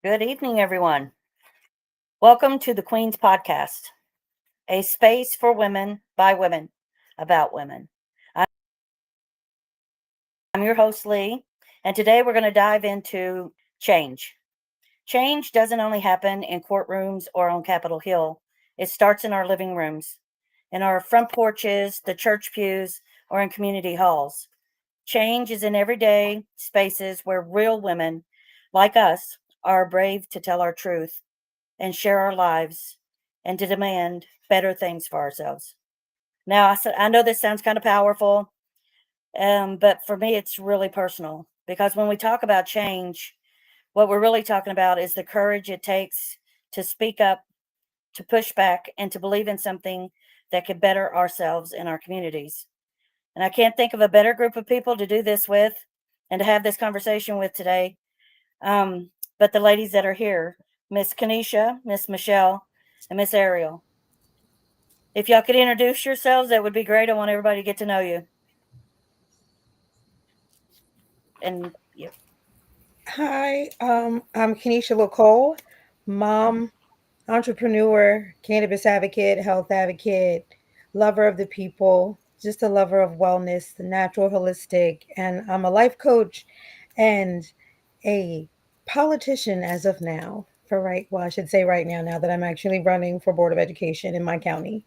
Good evening, everyone. Welcome to the Queen's Podcast, a space for women by women about women. I'm your host, Lee, and today we're going to dive into change. Change doesn't only happen in courtrooms or on Capitol Hill, it starts in our living rooms, in our front porches, the church pews, or in community halls. Change is in everyday spaces where real women like us are brave to tell our truth and share our lives and to demand better things for ourselves. Now, I know this sounds kind of powerful, but for me, it's really personal because when we talk about change, what we're really talking about is the courage it takes to speak up, to push back, and to believe in something that could better ourselves and our communities. And I can't think of a better group of people to do this with and to have this conversation with today. But the ladies that are here, Miss Kanisha, Miss Michelle, and Miss Ariel. If y'all could introduce yourselves, that would be great. I want everybody to get to know you. And you. Hi, I'm Kenesha Lacole, mom, entrepreneur, cannabis advocate, health advocate, lover of the people, just a lover of wellness, the natural, holistic, and I'm a life coach and a politician as of now. I should say right now, now that I'm actually running for Board of Education in my county.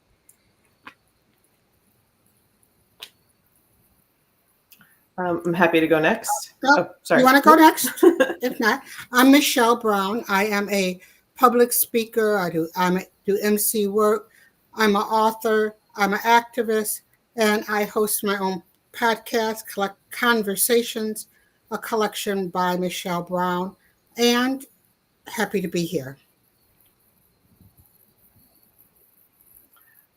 I'm happy to go next. Oh, Sorry. you want to go next? If not, I'm Michelle Brown. I am a public speaker. I do MC work. I'm an author. I'm an activist, and I host my own podcast, Collect Conversations, a collection by Michelle Brown. And happy to be here.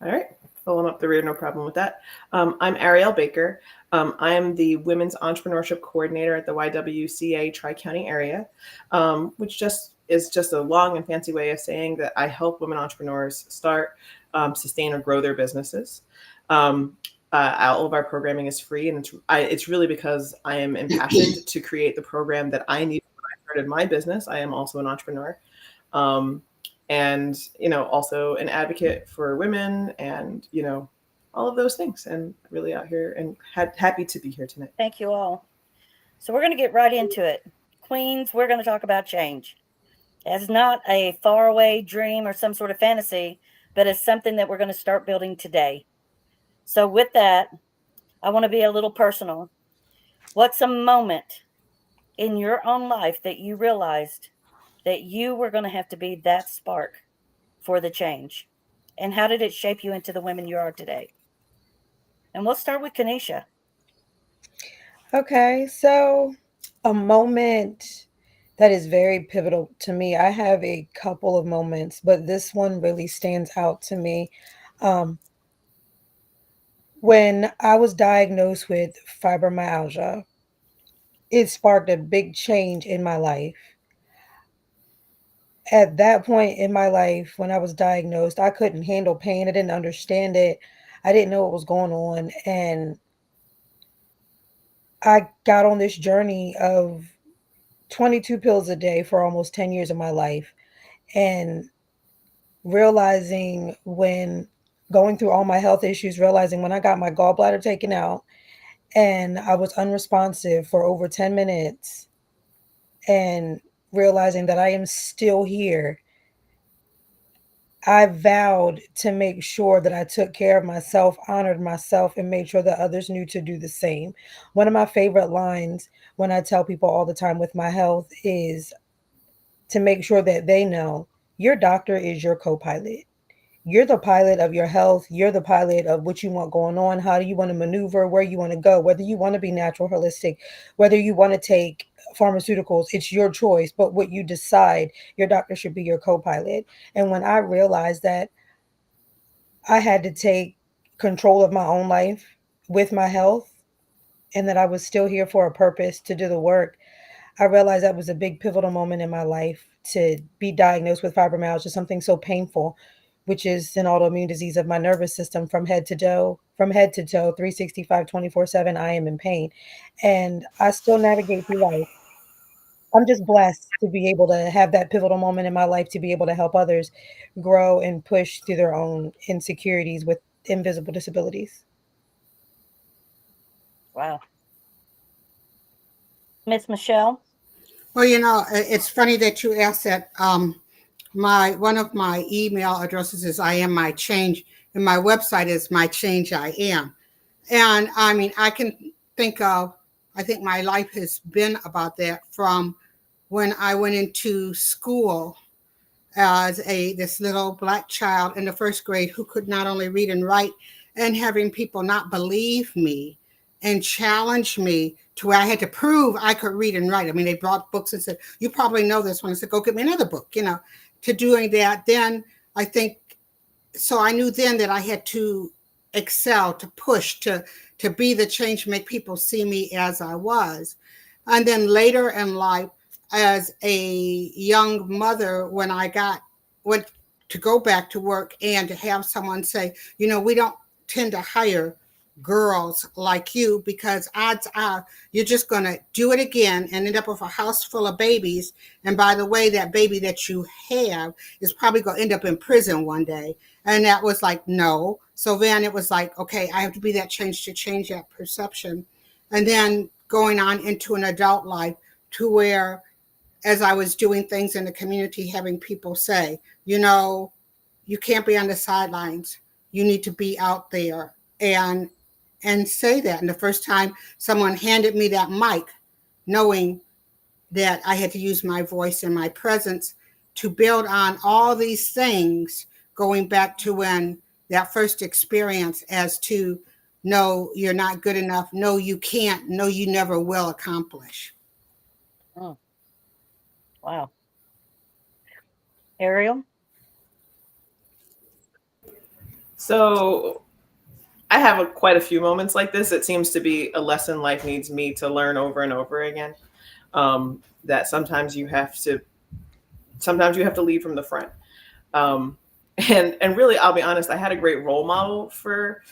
All right. Filling up the rear, no problem with that. I'm Ariel Baker. I am the Women's Entrepreneurship Coordinator at the YWCA Tri-County area, which is just a long and fancy way of saying that I help women entrepreneurs start, sustain, or grow their businesses. All of our programming is free, and it's really because I am impassioned to create the program that I need when I started my business. I am also an entrepreneur. And also an advocate for women and all of those things, and really out here and happy to be here tonight. Thank you all. So we're going to get right into it. Queens, we're going to talk about change. It's not a faraway dream or some sort of fantasy, but it's something that we're going to start building today. So with that, I want to be a little personal. What's a moment in your own life that you realized that you were going to have to be that spark for the change? And how did it shape you into the women you are today? And we'll start with Kanisha. Okay, so a moment that is very pivotal to me. I have a couple of moments, but this one really stands out to me. Um, when I was diagnosed with fibromyalgia, it sparked a big change in my life. At that point in my life, when I was diagnosed, I couldn't handle pain. I didn't understand it. I didn't know what was going on. And I got on this journey of 22 pills a day for almost 10 years of my life. And realizing when going through all my health issues, realizing when I got my gallbladder taken out and I was unresponsive for over 10 minutes, and realizing that I am still here, I vowed to make sure that I took care of myself, honored myself, and made sure that others knew to do the same. One of my favorite lines when I tell people all the time with my health is to make sure that they know your doctor is your co pilot. You're the pilot of your health. You're the pilot of what you want going on. How do you want to maneuver? Where you want to go? Whether you want to be natural, holistic, whether you want to take pharmaceuticals, it's your choice. But what you decide, your doctor should be your co pilot. And when I realized that I had to take control of my own life with my health and that I was still here for a purpose to do the work, I realized that was a big pivotal moment in my life to be diagnosed with fibromyalgia, something so painful, which is an autoimmune disease of my nervous system from head to toe, 365, 24/7, I am in pain. And I still navigate through life. I'm just blessed to be able to have that pivotal moment in my life to be able to help others grow and push through their own insecurities with invisible disabilities. Wow. Miss Michelle? Well, it's funny that you asked that. My one of my email addresses is I am my change, and my website is my change I am. And I mean, I can think of, I think my life has been about that from when I went into school as a this little black child in the first grade who could not only read and write, and having people not believe me and challenge me to where I had to prove I could read and write. I mean, they brought books and said, "You probably know this one." I said, "Go get me another book." To doing that, then I think so. I knew then that I had to excel, to push, to be the change, make people see me as I was. And then later in life, as a young mother, when I went to go back to work and to have someone say, we don't tend to hire girls like you because odds are you're just going to do it again and end up with a house full of babies. And by the way, that baby that you have is probably going to end up in prison one day. And that was like, no. So then it was like, okay, I have to be that change to change that perception. And then going on into an adult life to where, as I was doing things in the community, having people say, you can't be on the sidelines. You need to be out there and say that. And the first time someone handed me that mic, knowing that I had to use my voice and my presence to build on all these things, going back to when that first experience as to no, you're not good enough. No, you can't. No, you never will accomplish. Oh, wow. Ariel? So I have quite a few moments like this. It seems to be a lesson life needs me to learn over and over again. That sometimes you have to lead from the front. And really, I'll be honest, I had a great role model for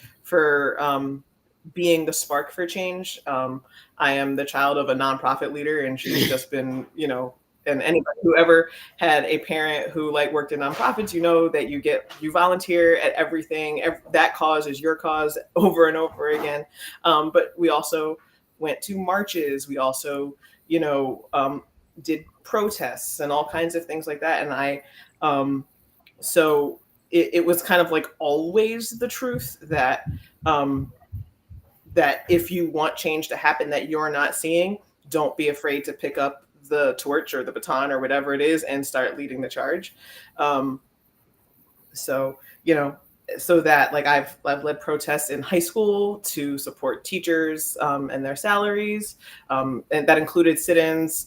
being the spark for change. I am the child of a nonprofit leader, and she's just been, and anybody who ever had a parent who worked in nonprofits, that you volunteer at everything. That cause is your cause over and over again. But we also went to marches. We also, did protests and all kinds of things like that. And so it was kind of always the truth that that if you want change to happen that you're not seeing, don't be afraid to pick up the torch or the baton or whatever it is and start leading the charge. So so that I've led protests in high school to support teachers and their salaries, and that included sit-ins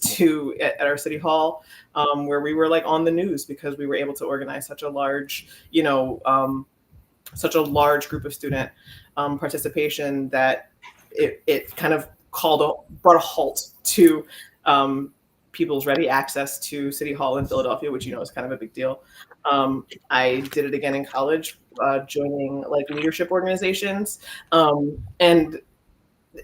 at our city hall, where we were on the news because we were able to organize such a large group of student participation that it kind of brought a halt to people's ready access to City Hall in Philadelphia, which is kind of a big deal. I did it again in college, joining leadership organizations, and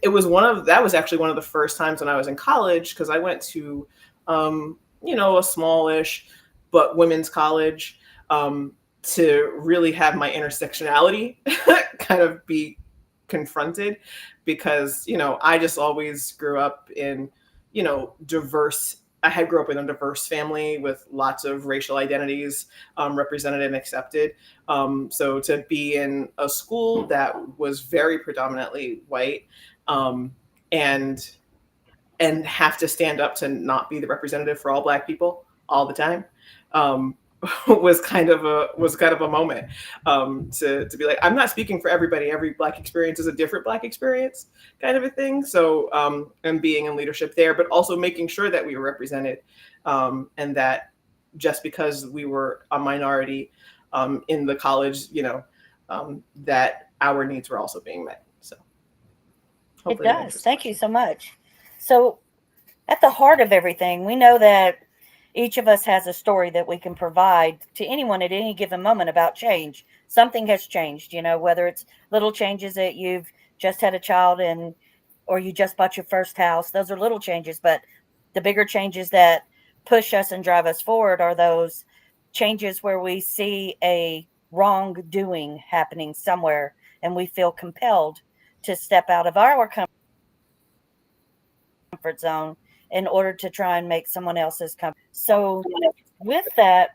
that was actually one of the first times when I was in college, because I went to a smallish but women's college, to really have my intersectionality kind of be confronted, because I just always grew up in diverse. I grew up in a diverse family with lots of racial identities represented and accepted. So to be in a school that was very predominantly white, and have to stand up to not be the representative for all Black people all the time, was kind of a moment, to be like, I'm not speaking for everybody. Every Black experience is a different Black experience, kind of a thing. So, and being in leadership there, but also making sure that we were represented, and that just because we were a minority in the college, that our needs were also being met. So It does. Thank you so much. So, at the heart of everything, we know that each of us has a story that we can provide to anyone at any given moment about change. Something has changed, whether it's little changes that you've just had a child or you just bought your first house. Those are little changes, but The bigger changes that push us and drive us forward are those changes where we see a wrongdoing happening somewhere and we feel compelled to step out of our comfort zone in order to try and make someone else's comfort. So, with that,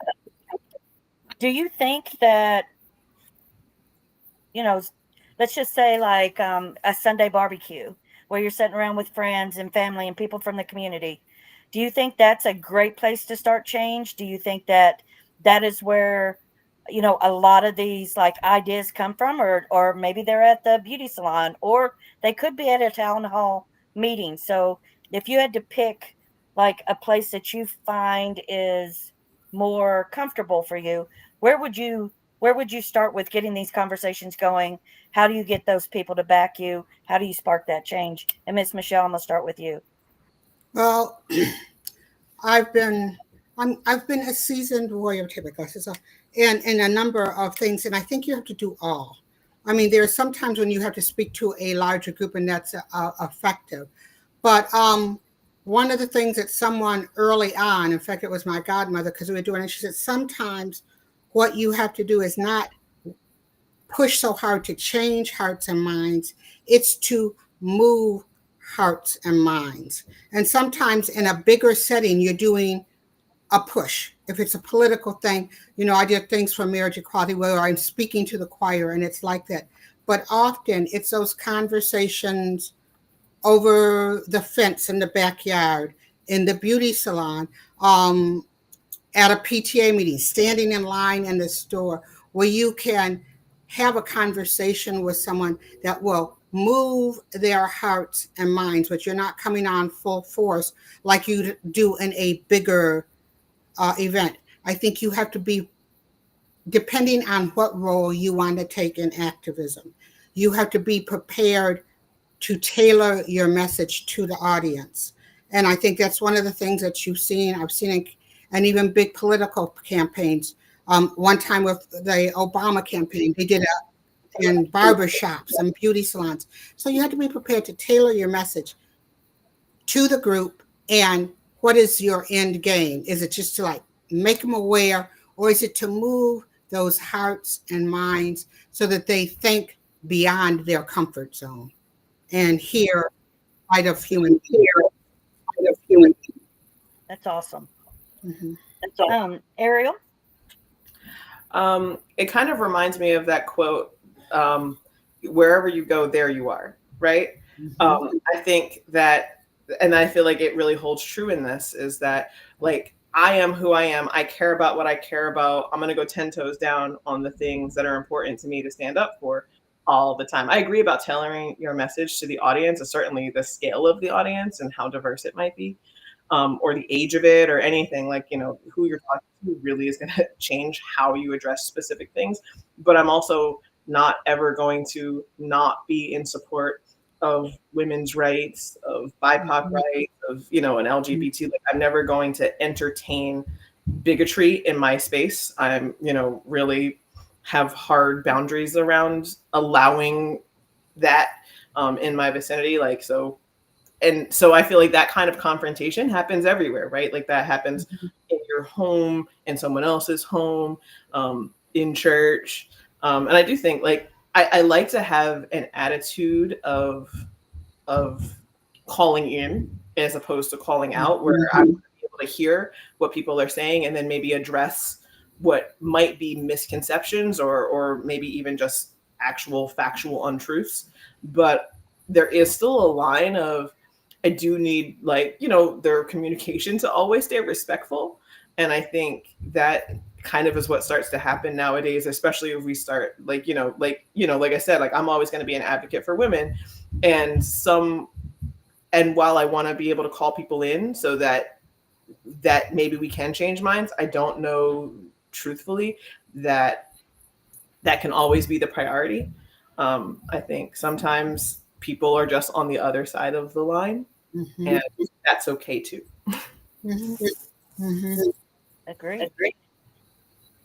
do you think that, you know, let's just say like a Sunday barbecue where you're sitting around with friends and family and people from the community, do you think that's a great place to start change? Do you think that that is where, a lot of these like ideas come from, or maybe they're at the beauty salon, or they could be at a town hall meeting? So if you had to pick like a place that you find is more comfortable for you, where would you start with getting these conversations going? How do you get those people to back you? How do you spark that change? And Miss Michelle, I'm gonna start with you. Well, I've been I've been a seasoned warrior typically, so in a number of things, and I think you have to do all. I mean, there are some times when you have to speak to a larger group, and that's effective. But one of the things that someone early on, in fact, it was my godmother, because we were doing it, she said, sometimes what you have to do is not push so hard to change hearts and minds, it's to move hearts and minds. And sometimes in a bigger setting, you're doing a push. If it's a political thing, I did things for marriage equality where I'm speaking to the choir, and it's like that. But often it's those conversations over the fence in the backyard, in the beauty salon, at a PTA meeting, standing in line in the store, where you can have a conversation with someone that will move their hearts and minds, but you're not coming on full force like you do in a bigger event. I think you have to be, depending on what role you want to take in activism, you have to be prepared to tailor your message to the audience. And I think that's one of the things that I've seen and even big political campaigns. One time with the Obama campaign, they did it in barber shops and beauty salons. So you have to be prepared to tailor your message to the group. And what is your end game? Is it just to like make them aware, or is it to move those hearts and minds so that they think beyond their comfort zone and hear light of human being? That's awesome. Mm-hmm. Ariel? It kind of reminds me of that quote, wherever you go, there you are, right? Mm-hmm. I think that, and I feel like it really holds true in this, is that like, I am who I am. I care about what I care about. I'm going to go 10 toes down on the things that are important to me to stand up for all the time. I agree about tailoring your message to the audience, and certainly the scale of the audience and how diverse it might be, or the age of it, or anything, like, who you're talking to really is going to change how you address specific things. But I'm also not ever going to not be in support of women's rights, of BIPOC rights, of, an LGBT. Like, I'm never going to entertain bigotry in my space. I'm, really have hard boundaries around allowing that in my vicinity. Like, so I feel like that kind of confrontation happens everywhere, right? Like, that happens in your home, in someone else's home, in church. And I do think, like, I like to have an attitude of calling in as opposed to calling out, where I'm able to hear what people are saying and then maybe address what might be misconceptions, or maybe even just actual factual untruths. But there is still a line of, I do need, like, their communication to always stay respectful. And I think that kind of is what starts to happen nowadays, especially if we start, like I said, like, I'm always going to be an advocate for women, and while I want to be able to call people in so that maybe we can change minds, I don't know truthfully that can always be the priority. I think sometimes people are just on the other side of the line, and that's okay too. Agree.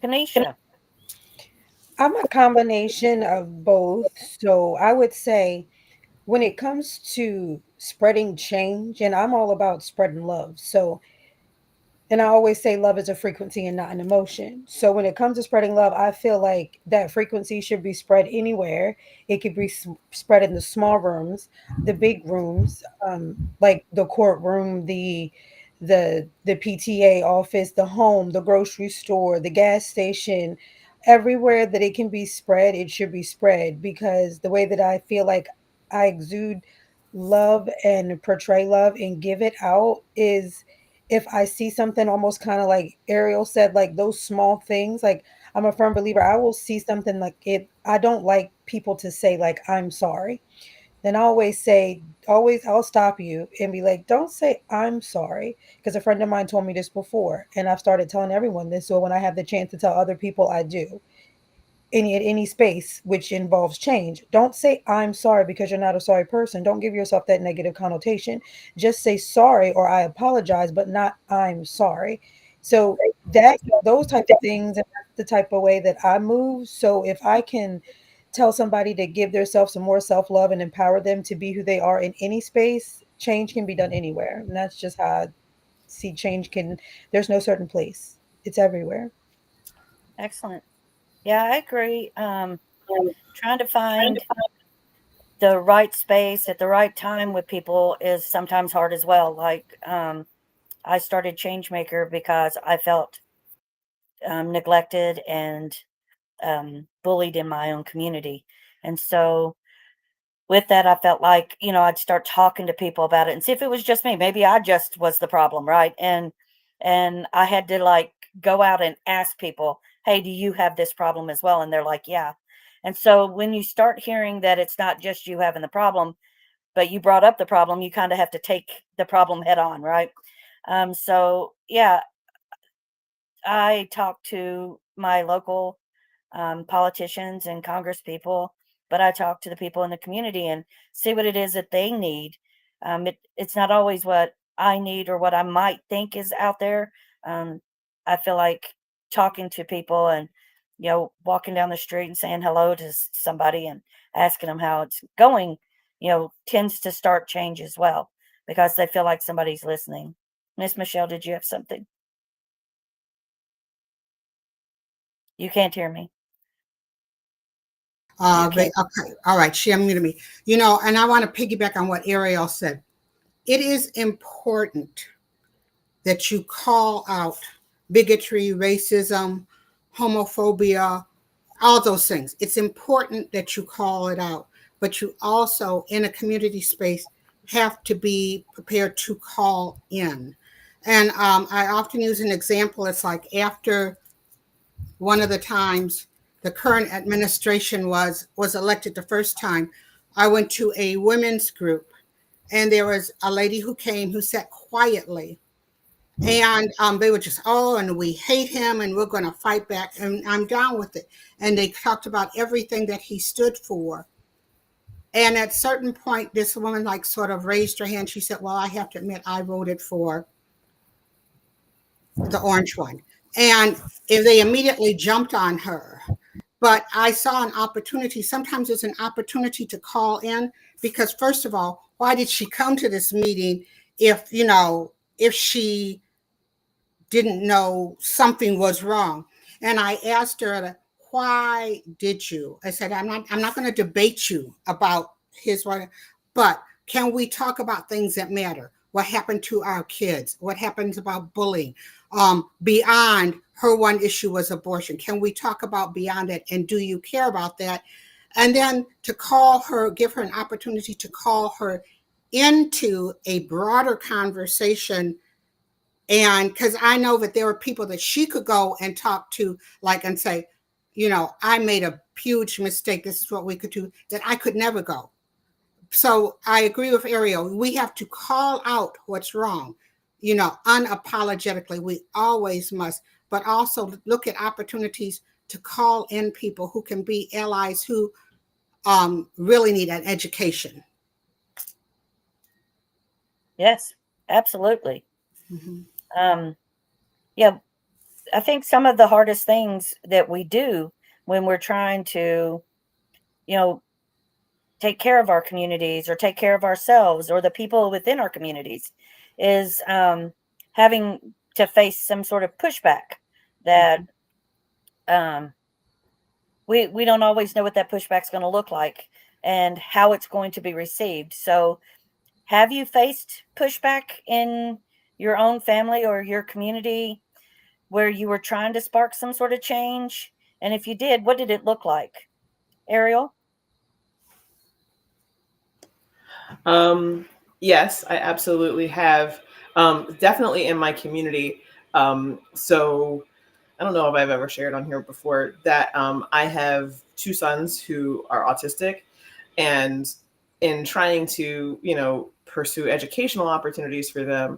Kanisha? I'm a combination of both. So I would say when it comes to spreading change, and I'm all about spreading love. So, and I always say love is a frequency and not an emotion. So when it comes to spreading love, I feel like that frequency should be spread anywhere. It could be spread in the small rooms, the big rooms, like the courtroom, the PTA office, the home, the grocery store, the gas station, everywhere that it can be spread, it should be spread, because the way that I feel like I exude love and portray love and give it out is if I see something, almost kind of like Ariel said, like those small things, like I'm a firm believer. I will see something like it. I don't like people to say like I'm sorry. Then I always say, always I'll stop you and be like, don't say I'm sorry. Because a friend of mine told me this before, and I've started telling everyone this. So when I have the chance to tell other people, I do any space which involves change. Don't say I'm sorry because you're not a sorry person. Don't give yourself that negative connotation. Just say sorry or I apologize, but not I'm sorry. So that those type of things, and that's the type of way that I move. So if I can tell somebody to give themselves some more self-love and empower them to be who they are in any space, change can be done anywhere. And that's just how I see change can, there's no certain place. It's everywhere. Excellent. Yeah, I agree. Trying to find the right space at the right time with people is sometimes hard as well. Like, I started Changemaker because I felt neglected and bullied in my own community. And so with that, I felt like, I'd start talking to people about it and see if it was just me. Maybe I just was the problem, right? And I had to like go out and ask people, "Hey, do you have this problem as well?" And they're like, "Yeah." And so when you start hearing that it's not just you having the problem, but you brought up the problem, you kind of have to take the problem head on, right? So yeah, I talk to my local politicians and Congress people, but I talk to the people in the community and see what it is that they need. It's not always what I need or what I might think is out there. Um, I feel like talking to people and walking down the street and saying hello to somebody and asking them how it's going, tends to start change as well because they feel like somebody's listening. Miss Michelle, did you have something? You can't hear me. You But can't. okay, all right. She unmuted me. And I want to piggyback on what Ariel said. It is important that you call out bigotry, racism, homophobia, all those things. It's important that you call it out, but you also, in a community space, have to be prepared to call in. And I often use an example. It's like after one of the times the current administration was elected the first time, I went to a women's group, and there was a lady who came who sat quietly, and they were just, oh, and we hate him and we're going to fight back, and I'm down with it. And they talked about everything that he stood for. And at a certain point, this woman like sort of raised her hand. She said, well, I have to admit, I voted for the orange one. And if they immediately jumped on her. But I saw an opportunity. Sometimes it's an opportunity to call in, because first of all, why did she come to this meeting if she didn't know something was wrong? And I asked her, why did you? I said, I'm not going to debate you about his right, but can we talk about things that matter? What happened to our kids? What happens about bullying? Beyond her one issue was abortion. Can we talk about beyond it? And do you care about that? And then to call her, give her an opportunity to call her into a broader conversation. And because I know that there were people that she could go and talk to, like, and say, I made a huge mistake. This is what we could do, that I could never go. So I agree with Ariel. We have to call out what's wrong, unapologetically. We always must, but also look at opportunities to call in people who can be allies who really need an education. Yes, absolutely. Mm-hmm. Yeah, I think some of the hardest things that we do when we're trying to, you know, take care of our communities or take care of ourselves or the people within our communities is having to face some sort of pushback that um, we don't always know what that pushback's going to look like and how it's going to be received. So, have you faced pushback in your own family or your community where you were trying to spark some sort of change? And if you did, what did it look like? Ariel? Um, yes, I absolutely have. Definitely in my community. So I don't know if I've ever shared on here before that I have two sons who are autistic, and in trying to, pursue educational opportunities for them,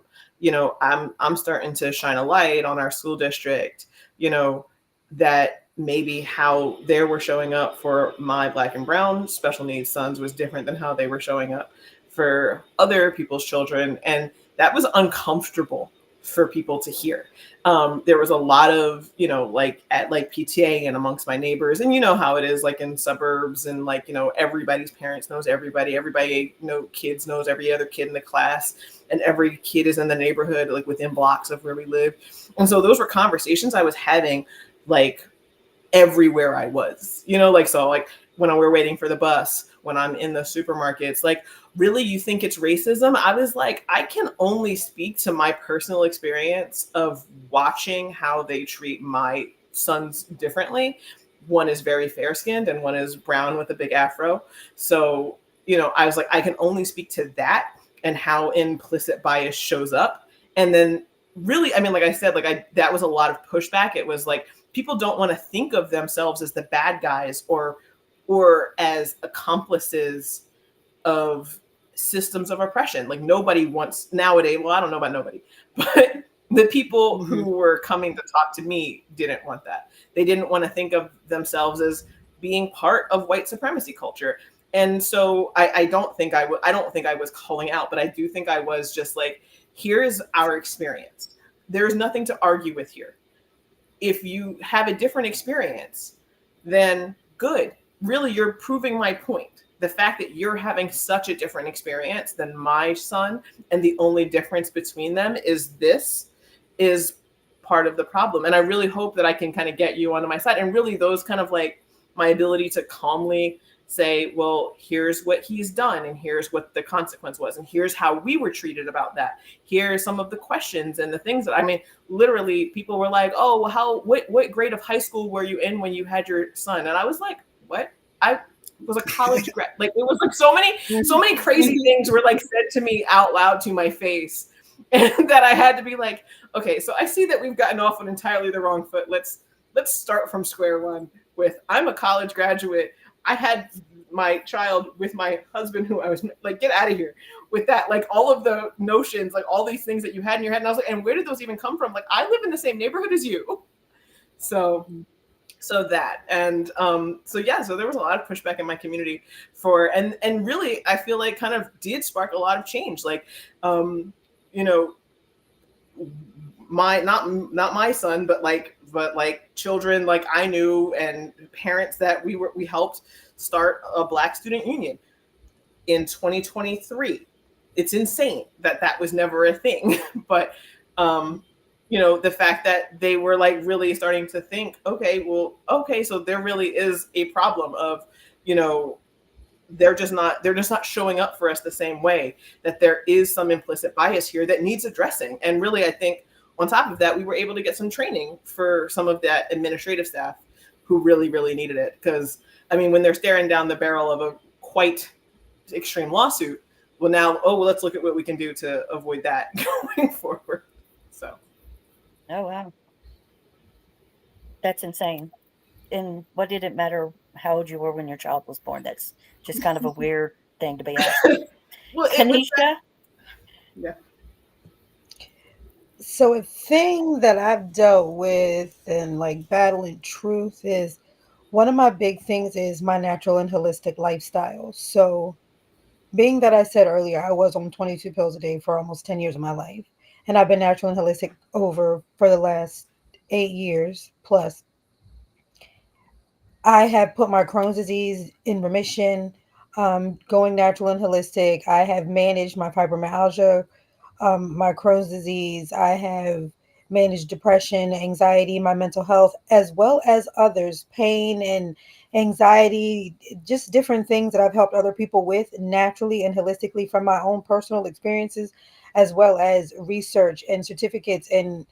I'm starting to shine a light on our school district, you know, that maybe how they were showing up for my black and brown special needs sons was different than how they were showing up for other people's children. And that was uncomfortable for people to hear. There was a lot of, like at like PTA and amongst my neighbors, and you know how it is like in suburbs, and like, everybody's parents knows everybody, kids knows every other kid in the class, and every kid is in the neighborhood, like within blocks of where we live. And so those were conversations I was having like everywhere I was, like, so like when we're waiting for the bus, when I'm in the supermarkets, like, really, you think it's racism? I was like, I can only speak to my personal experience of watching how they treat my sons differently. One is very fair skinned and one is brown with a big afro. So, I was like, I can only speak to that and how implicit bias shows up. And then really, I mean, like I said, that was a lot of pushback. It was like, people don't want to think of themselves as the bad guys or as accomplices of systems of oppression. Like, nobody wants nowadays, well, I don't know about nobody, but the people who were coming to talk to me didn't want that. They didn't want to think of themselves as being part of white supremacy culture. And so I don't think I was calling out, but I do think I was just like, here's our experience. There's nothing to argue with here. If you have a different experience, then good. Really, you're proving my point. The fact that you're having such a different experience than my son, and the only difference between them is this, is part of the problem. And I really hope that I can kind of get you onto my side. And really, those kind of like my ability to calmly say, well, here's what he's done, and here's what the consequence was, and here's how we were treated about that. Here's some of the questions and the things that, I mean, literally people were like, oh, well, what grade of high school were you in when you had your son? And I was like, what? I was a college grad. Like, it was like so many crazy things were like said to me out loud to my face, and that I had to be like, okay, so I see that we've gotten off on entirely the wrong foot. Let's start from square one with, I'm a college graduate. I had my child with my husband, who I was like, get out of here with that. Like, all of the notions, like all these things that you had in your head. And I was like, and where did those even come from? Like, I live in the same neighborhood as you. So that, and so there was a lot of pushback in my community for, and really, I feel like kind of did spark a lot of change. Like, my, not my son, but like children like I knew, and parents that we helped start a Black student union in 2023. It's insane that was never a thing. But the fact that they were like really starting to think, okay, so there really is a problem of, they're just not showing up for us the same way, that there is some implicit bias here that needs addressing. And really, I think on top of that, we were able to get some training for some of that administrative staff who really, really needed it. Because, I mean, when they're staring down the barrel of a quite extreme lawsuit, well, now, let's look at what we can do to avoid that going forward. So. Oh, wow. That's insane. And what did it matter how old you were when your child was born? That's just kind of a weird thing to be asked. Well, Kanisha? Yeah. So a thing that I've dealt with and like battling truth is, one of my big things is my natural and holistic lifestyle. So being that I said earlier, I was on 22 pills a day for almost 10 years of my life. And I've been natural and holistic for the last 8 years plus. I have put my Crohn's disease in remission. Going natural and holistic, I have managed my fibromyalgia, my Crohn's disease. I have managed depression, anxiety, my mental health, as well as others, pain and anxiety, just different things that I've helped other people with naturally and holistically from my own personal experiences, as well as research and certificates and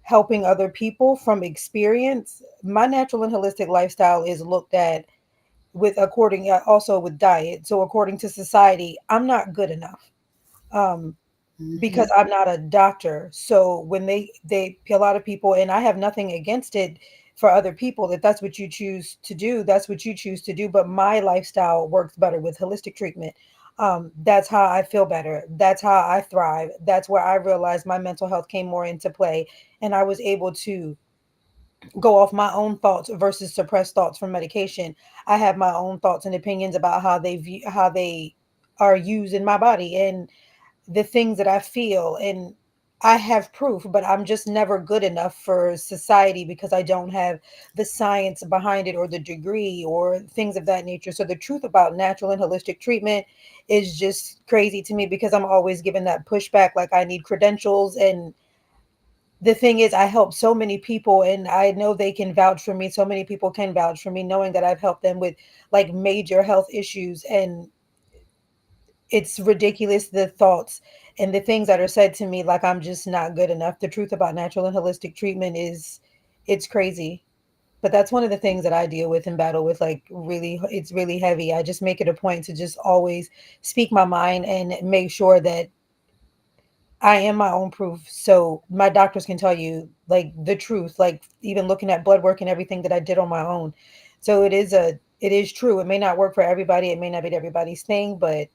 helping other people from experience. My natural and holistic lifestyle is looked at with according also with diet. So according to society, I'm not good enough. Um, Mhm. because I'm not a doctor. So when they a lot of people, and I have nothing against it for other people, that that's what you choose to do, that's what you choose to do. But my lifestyle works better with holistic treatment. That's how I feel better. That's how I thrive. That's where I realized my mental health came more into play, and I was able to go off my own thoughts versus suppressed thoughts from medication. I have my own thoughts and opinions about how they view how they are used in my body and the things that I feel. And I have proof, but I'm just never good enough for society because I don't have the science behind it or the degree or things of that nature. So the truth about natural and holistic treatment is just crazy to me because I'm always given that pushback like I need credentials. And the thing is, I help so many people and I know they can vouch for me. So many people can vouch for me knowing that I've helped them with like major health issues. And it's ridiculous the thoughts and the things that are said to me like I'm just not good enough. The truth about natural and holistic treatment is it's crazy. But that's one of the things that I deal with and battle with, like really it's really heavy. I just make it a point to just always speak my mind and make sure that I am my own proof. So my doctors can tell you like the truth, like even looking at blood work and everything that I did on my own. So it is true. It may not work for everybody. It may not be everybody's thing, but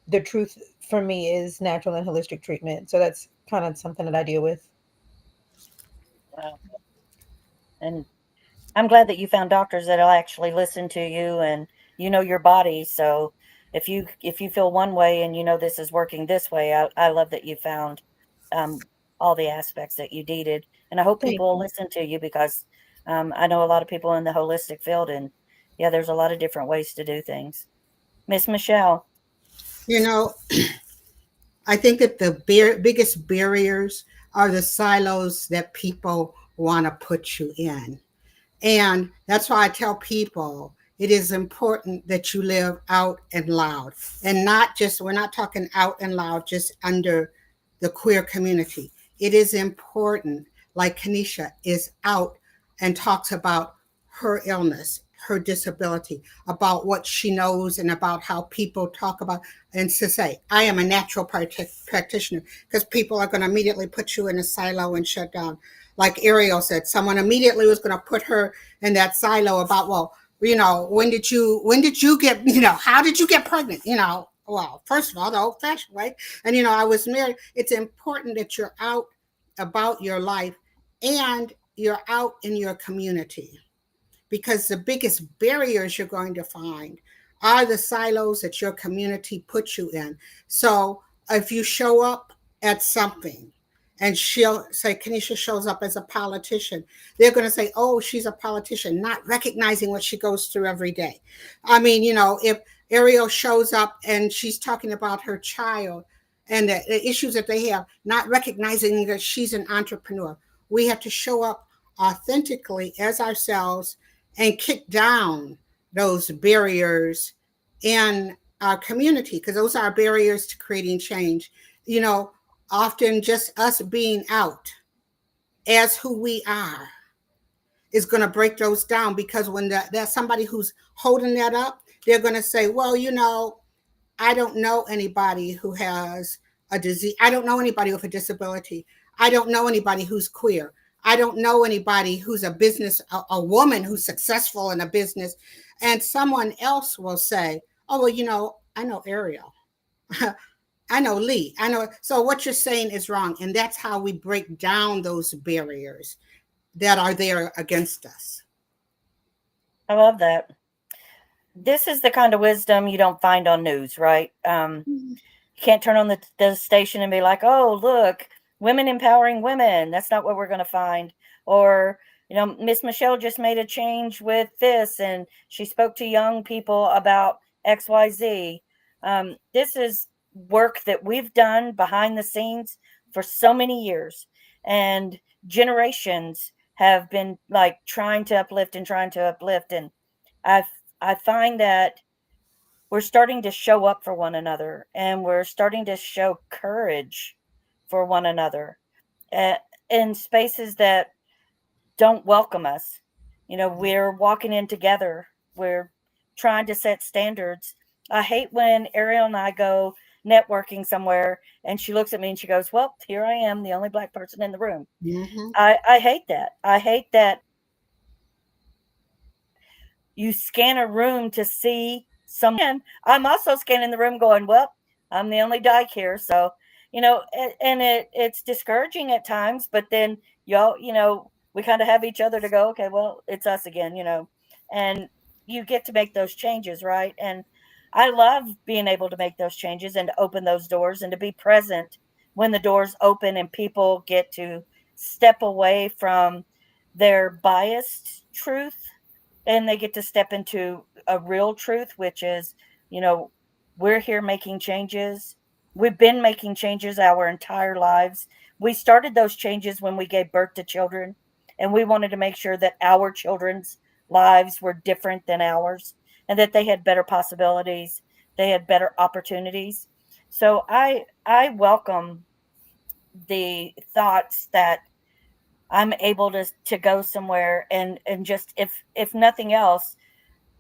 the truth for me is natural and holistic treatment. So that's kind of something that I deal with. Wow. And I'm glad that you found doctors that'll actually listen to you and you know your body. So if you feel one way and you know this is working this way, I love that you found um, all the aspects that you needed. And I hope Thank people will you. listen to you because I know a lot of people in the holistic field, and yeah, there's a lot of different ways to do things. Miss Michelle. You know, I think that the biggest barriers are the silos that people want to put you in. And that's why I tell people it is important that you live out and loud and not just, we're not talking out and loud just under the queer community. It is important, like Kanisha is out and talks about her illness, her disability, about what she knows, and about how people talk about, and to say, I am a natural practitioner, because people are going to immediately put you in a silo and shut down. Like Ariel said, someone immediately was going to put her in that silo about, well, when did you get, how did you get pregnant? Well, first of all, the old fashioned way. And, I was married. It's important that you're out about your life and you're out in your community, because the biggest barriers you're going to find are the silos that your community puts you in. So if you show up at something, and she'll say, Kanisha shows up as a politician, they're going to say, oh, she's a politician, not recognizing what she goes through every day. I mean, if Ariel shows up and she's talking about her child and the issues that they have, not recognizing that she's an entrepreneur. We have to show up authentically as ourselves and kick down those barriers in our community, because those are barriers to creating change. You know, Often just us being out as who we are is going to break those down, because when there's somebody who's holding that up, they're going to say, well, I don't know anybody who has a disease. I don't know anybody with a disability. I don't know anybody who's queer. I don't know anybody who's a woman who's successful in a business. And someone else will say, oh, well, I know Ariel. I know Lee. I know. So what you're saying is wrong. And that's how we break down those barriers that are there against us. I love that. This is the kind of wisdom you don't find on news, right? You can't turn on the station and be like, oh, look, women empowering women. That's not what we're going to find. Or, Miss Michelle just made a change with this and she spoke to young people about XYZ. This is work that we've done behind the scenes for so many years, and generations have been like trying to uplift and trying to uplift. And I I find that we're starting to show up for one another, and we're starting to show courage for one another, uh, in spaces that don't welcome us. We're walking in together. We're trying to set standards. I hate when Ariel and I go networking somewhere and she looks at me and she goes, "Well, here I am, the only black person in the room." Hmm. I hate that. I hate that you scan a room to see someone. I'm also scanning the room going, "Well, I'm the only dyke here." So, and it's discouraging at times, but then y'all, we kind of have each other to go, "Okay, well, it's us again," and you get to make those changes, right? And I love being able to make those changes and to open those doors and to be present when the doors open and people get to step away from their biased truth and they get to step into a real truth, which is, you know, we're here making changes. We've been making changes our entire lives. We started those changes when we gave birth to children, and we wanted to make sure that our children's lives were different than ours and that they had better possibilities, they had better opportunities. So I welcome the thoughts that I'm able to go somewhere and just, if nothing else,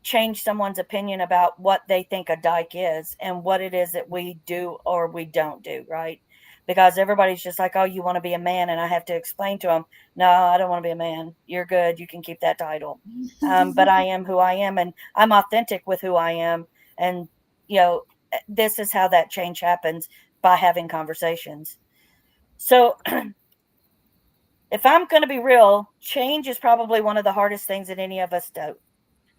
change someone's opinion about what they think a dyke is and what it is that we do or we don't do, right? Because everybody's just like, "Oh, you want to be a man," and I have to explain to them, "No, I don't want to be a man. You're good. You can keep that title." But I am who I am, and I'm authentic with who I am, and you know, this is how that change happens, by having conversations. So if I'm going to be real, change is probably one of the hardest things that any of us do.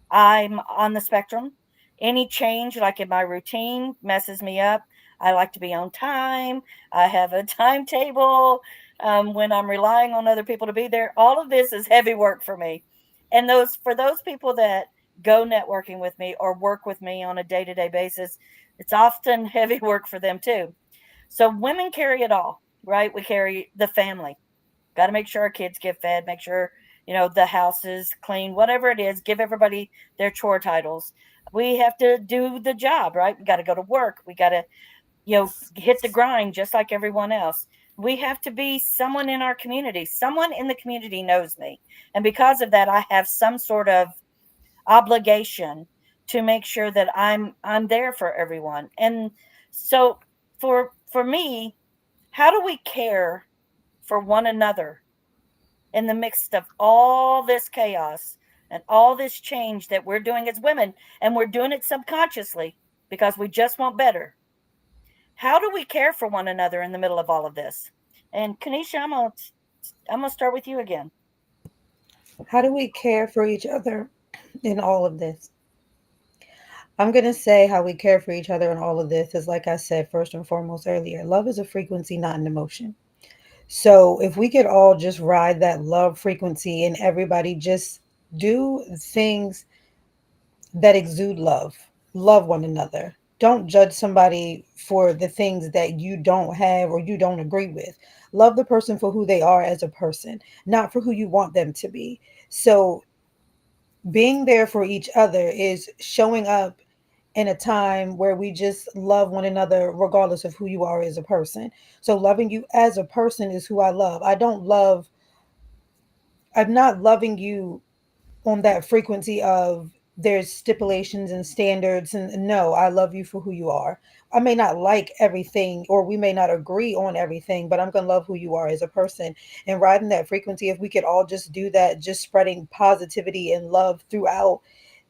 I'm on the spectrum. Any change, like in my routine, messes me up. I like to be on time. I have a timetable. When I'm relying on other people to be there, all of this is heavy work for me. And for those people that go networking with me or work with me on a day to day basis, it's often heavy work for them too. So women carry it all, right? We carry the family. Got to make sure our kids get fed, make sure, the house is clean, whatever it is, give everybody their chore titles. We have to do the job, right? We got to go to work. We got to, hit the grind just like everyone else. We have to be someone in our community. Someone in the community knows me. And because of that, I have some sort of obligation to make sure that I'm there for everyone. And so for me, how do we care for one another in the midst of all this chaos and all this change that we're doing as women, and we're doing it subconsciously because we just want better? How do we care for one another in the middle of all of this? And Kanisha, I'm gonna start with you again. How do we care for each other in all of this? I'm going to say how we care for each other in all of this is, like I said, first and foremost earlier, love is a frequency, not an emotion. So if we could all just ride that love frequency and everybody just do things that exude love, love one another. Don't judge somebody for the things that you don't have or you don't agree with. Love the person for who they are as a person, not for who you want them to be. So being there for each other is showing up in a time where we just love one another regardless of who you are as a person. So loving you as a person is who I love. I'm not loving you on that frequency of there's stipulations and standards, and no, I love you for who you are. I may not like everything or we may not agree on everything, but I'm going to love who you are as a person. And riding that frequency, if we could all just do that, just spreading positivity and love throughout,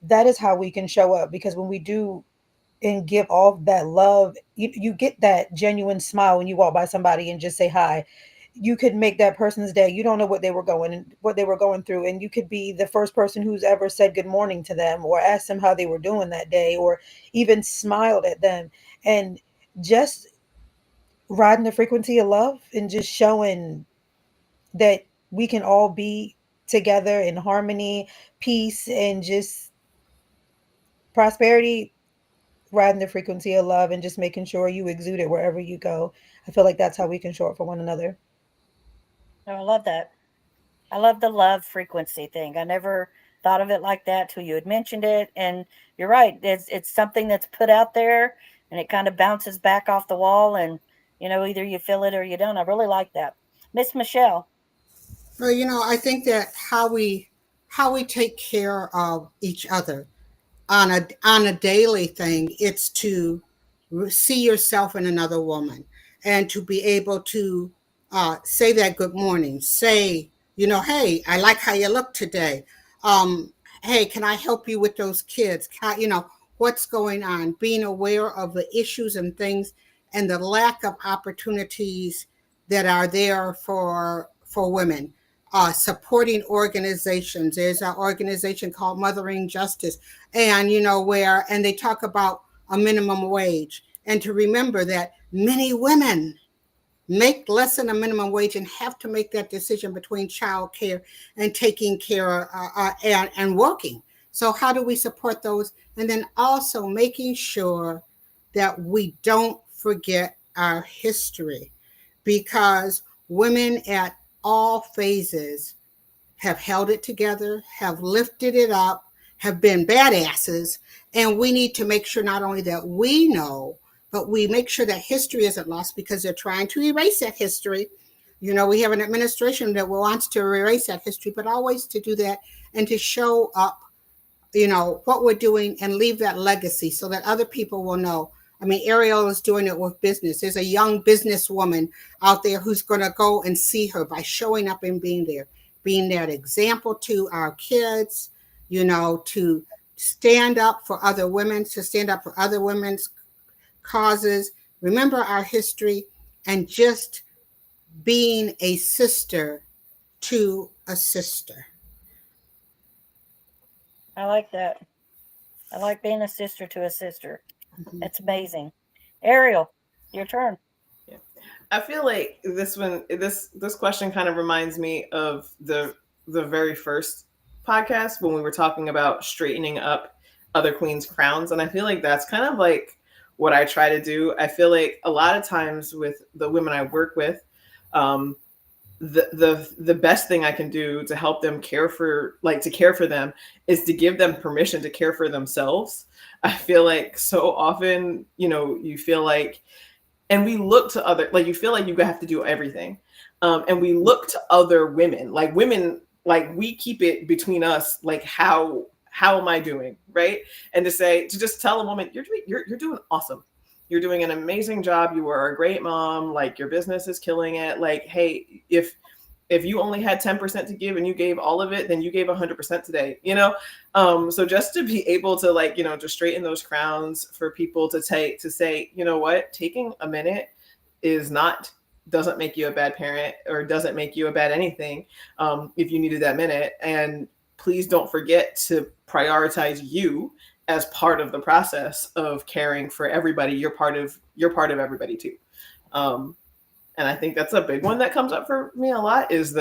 that is how we can show up. Because when we do and give off that love, you get that genuine smile when you walk by somebody and just say hi. You could make that person's day. You don't know what they were going through, and you could be the first person who's ever said good morning to them or asked them how they were doing that day or even smiled at them. And just riding the frequency of love and just showing that we can all be together in harmony, peace, and just prosperity. riding the frequency of love and just making sure you exude it wherever you go. I feel like that's how we can show up for one another. Oh, I love that. I love the love frequency thing. I never thought of it like that till you had mentioned it. And you're right. It's something that's put out there and it kind of bounces back off the wall and either you feel it or you don't. I really like that. Miss Michelle. Well, I think that how we take care of each other on a daily thing, it's to see yourself in another woman and to be able to say that good morning, say, hey, I like how you look today. Hey, can I help you with those kids? What's going on? Being aware of the issues and things and the lack of opportunities that are there for women. Supporting organizations. There's an organization called Mothering Justice, and and they talk about a minimum wage, and to remember that many women make less than a minimum wage and have to make that decision between child care and taking care and working. So how do we support those? And then also making sure that we don't forget our history, because women at all phases have held it together, have lifted it up, have been badasses. And we need to make sure not only that we know, but we make sure that history isn't lost, because they're trying to erase that history. We have an administration that wants to erase that history, but always to do that and to show up, what we're doing and leave that legacy so that other people will know. I mean, Ariel is doing it with business. There's a young businesswoman out there who's going to go and see her by showing up and being there, being that example to our kids, to stand up for other women, to stand up for other women's causes, remember our history, and just being a sister to a sister. I like that. I like being a sister to a sister. Mhm. That's amazing. Ariel, your turn. Yeah. I feel like this question kind of reminds me of the very first podcast when we were talking about straightening up other queens' crowns, and I feel like that's kind of like what I try to do. I feel like a lot of times with the women I work with, the best thing I can do to help them care for them is to give them permission to care for themselves. I feel like so often, you feel like, and we look to other, like you feel like you have to do everything. And we look to other women, like we keep it between us, like how am I doing? Right. And to just tell a woman, you're doing awesome. You're doing an amazing job. You are a great mom. Like your business is killing it. Like, hey, if you only had 10% to give and you gave all of it, then you gave 100% today, So just to be able to to straighten those crowns for people to say, you know what, taking a minute doesn't make you a bad parent or doesn't make you a bad anything. If you needed that minute, and please don't forget to prioritize you as part of the process of caring for everybody. You're part of everybody too. And I think that's a big one that comes up for me a lot, is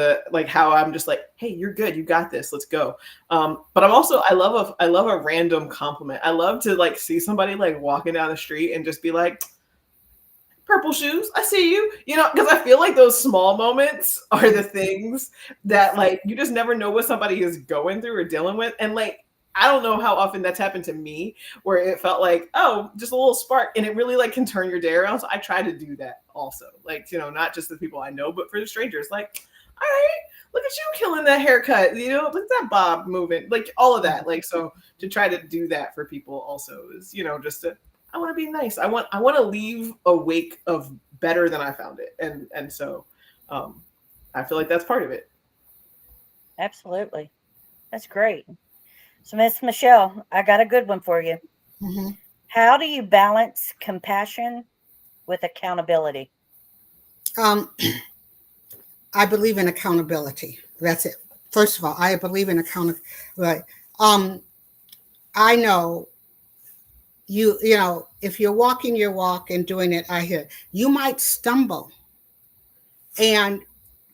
how I'm just like, hey, you're good. You got this. Let's go. But I love a random compliment. I love to see somebody walking down the street and just be like, purple shoes, I see you, because I feel like those small moments are the things that you just never know what somebody is going through or dealing with. And I don't know how often that's happened to me where it felt like, oh, just a little spark, and it really can turn your day around. So I try to do that also, not just the people I know, but for the strangers, all right, look at you killing that haircut, look at that bob moving, all of that. So to try to do that for people also is, I want to be nice. I want to leave a wake of better than I found it. And so I feel like that's part of it. Absolutely. That's great. So, Miss Michelle, I got a good one for you. Mm-hmm. How do you balance compassion with accountability? I believe in accountability. That's it. First of all, I believe in accountability. Right. I know if you're walking your walk and doing it, I hear you might stumble, and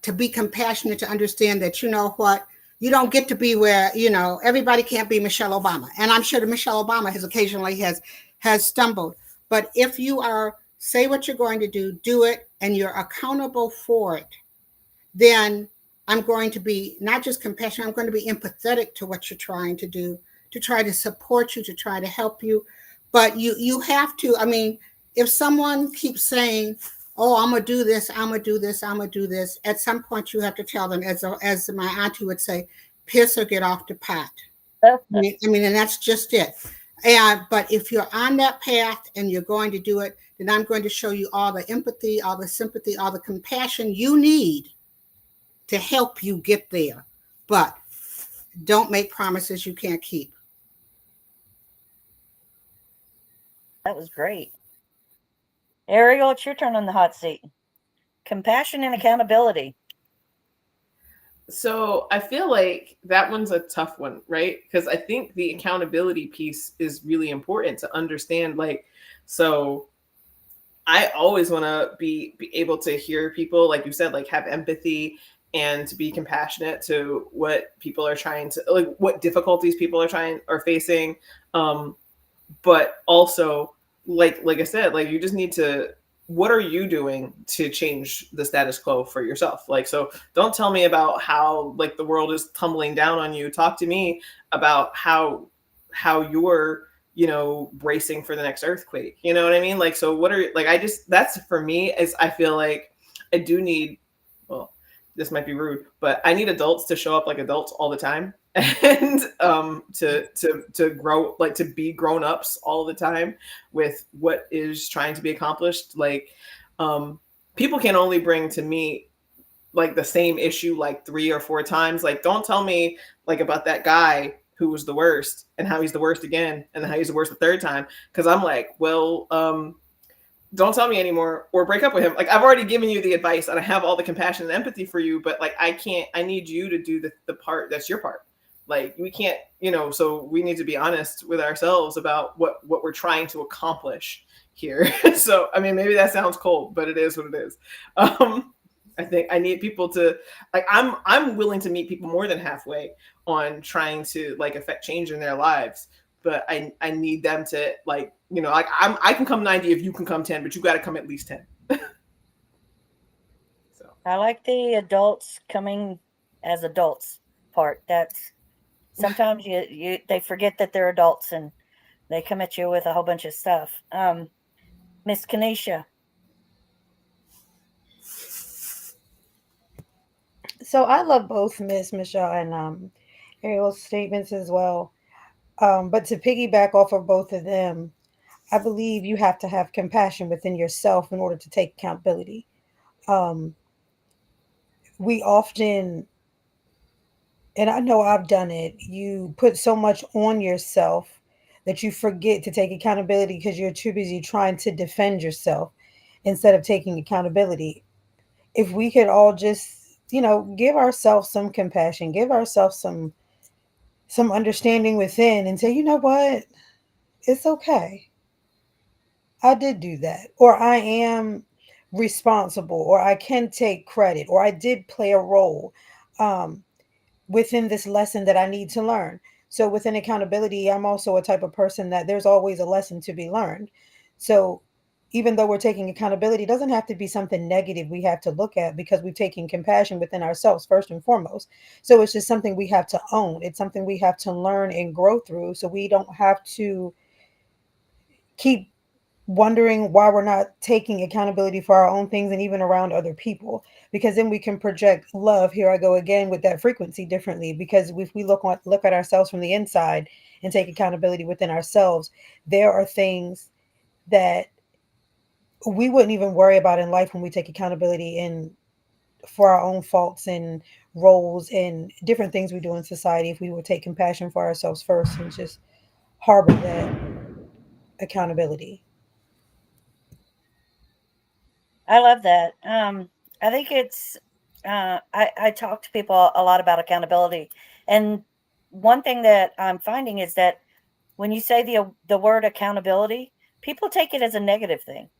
to be compassionate, to understand that, what, you don't get to be where, everybody can't be Michelle Obama. And I'm sure that Michelle Obama has occasionally has stumbled. But if you are, say what you're going to do it, and you're accountable for it, then I'm going to be not just compassionate, I'm going to be empathetic to what you're trying to do, to try to support you, to try to help you. But you have to, I mean, if someone keeps saying, oh, I'm going to do this, I'm going to do this, I'm going to do this, at some point you have to tell them, as my auntie would say, piss or get off the pot. I mean, and that's just it. But if you're on that path and you're going to do it, then I'm going to show you all the empathy, all the sympathy, all the compassion you need to help you get there. But don't make promises you can't keep. That was great. Ariel, it's your turn on the hot seat. Compassion and accountability. So I feel like that one's a tough one, right? Because I think the accountability piece is really important to understand. Like, so I always want to be able to hear people, like you said, like have empathy and to be compassionate to what people are trying to, like what difficulties people are facing. But also, like I said, like you just need to, what are you doing to change the status quo for yourself? Like, so don't tell me about how like the world is tumbling down on you. Talk to me about how you're, you know, bracing for the next earthquake. You know what I mean? Like, so what are, like, I just, that's for me, is I feel like I do need, well, this might be rude, but I need adults to show up like adults all the time, and to grow, like to be grown-ups all the time with what is trying to be accomplished. Like, people can only bring to me like the same issue like 3 or 4 times. Like, don't tell me like about that guy who was the worst and how he's the worst again and how he's the worst the third time, because I'm like, well, don't tell me anymore or break up with him. Like, I've already given you the advice and I have all the compassion and empathy for you, but like I need you to do the part that's your part. Like, we can't, you know, so we need to be honest with ourselves about what we're trying to accomplish here. So I mean, maybe that sounds cold, but it is what it is. I think I need people to, like, I'm willing to meet people more than halfway on trying to like affect change in their lives, but I need them to, like, you know, like I can come 90 if you can come 10, but you got to come at least 10. So I like the adults coming as adults part. That's sometimes they forget that they're adults and they come at you with a whole bunch of stuff. Miss Kanisha. So I love both Miss Michelle and Ariel's statements as well. But to piggyback off of both of them, I believe you have to have compassion within yourself in order to take accountability. Um, we often, and I know I've done it, you put so much on yourself that you forget to take accountability because you're too busy trying to defend yourself instead of taking accountability. If we could all just, give ourselves some compassion, give ourselves some understanding within and say, you know what? It's okay. I did do that. Or I am responsible, or I can take credit, or I did play a role um, within this lesson that I need to learn. So, within accountability, I'm also a type of person that there's always a lesson to be learned. So, even though we're taking accountability, it doesn't have to be something negative we have to look at because we've taken compassion within ourselves first and foremost. So, it's just something we have to own. It's something we have to learn and grow through. So, we don't have to keep wondering why we're not taking accountability for our own things and even around other people, because then we can project love, here I go again with that frequency, differently. Because if we look at ourselves from the inside and take accountability within ourselves, there are things that we wouldn't even worry about in life when we take accountability in for our own faults and roles and different things we do in society, if we would take compassion for ourselves first and just harbor that accountability. I love that. I think it's I talk to people a lot about accountability, and one thing that I'm finding is that when you say the word accountability, people take it as a negative thing.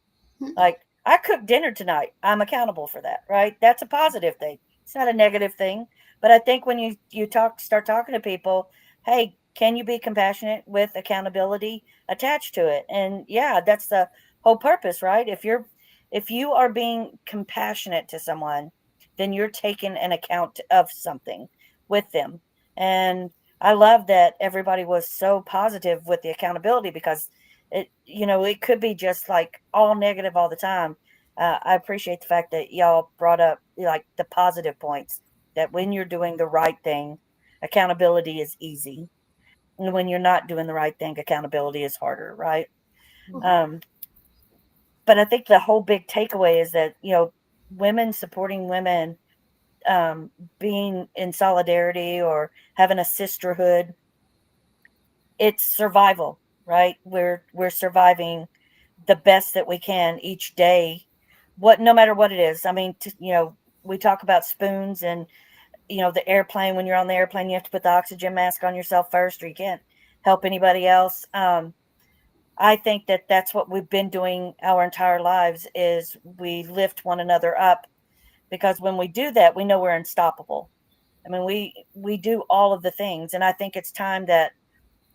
Like, I cooked dinner tonight, I'm accountable for that, right? That's a positive thing. It's not a negative thing. But I think when you start talking to people, hey, can you be compassionate with accountability? attached to it. And yeah, that's the whole purpose, right? If you are being compassionate to someone, then you're taking an account of something with them. And I love that everybody was so positive with the accountability, because it could be just like all negative all the time. I appreciate the fact that y'all brought up like the positive points, that when you're doing the right thing, accountability is easy. And when you're not doing the right thing, accountability is harder, right? Um, but I think the whole big takeaway is that, women supporting women, um, being in solidarity or having a sisterhood, it's survival, right? We're surviving the best that we can each day, no matter what it is. I mean, we talk about spoons and the airplane. When you're on the airplane, you have to put the oxygen mask on yourself first, or you can't help anybody else. I think that that's what we've been doing our entire lives, is we lift one another up, because when we do that, we know we're unstoppable. I mean, we do all of the things, and I think it's time that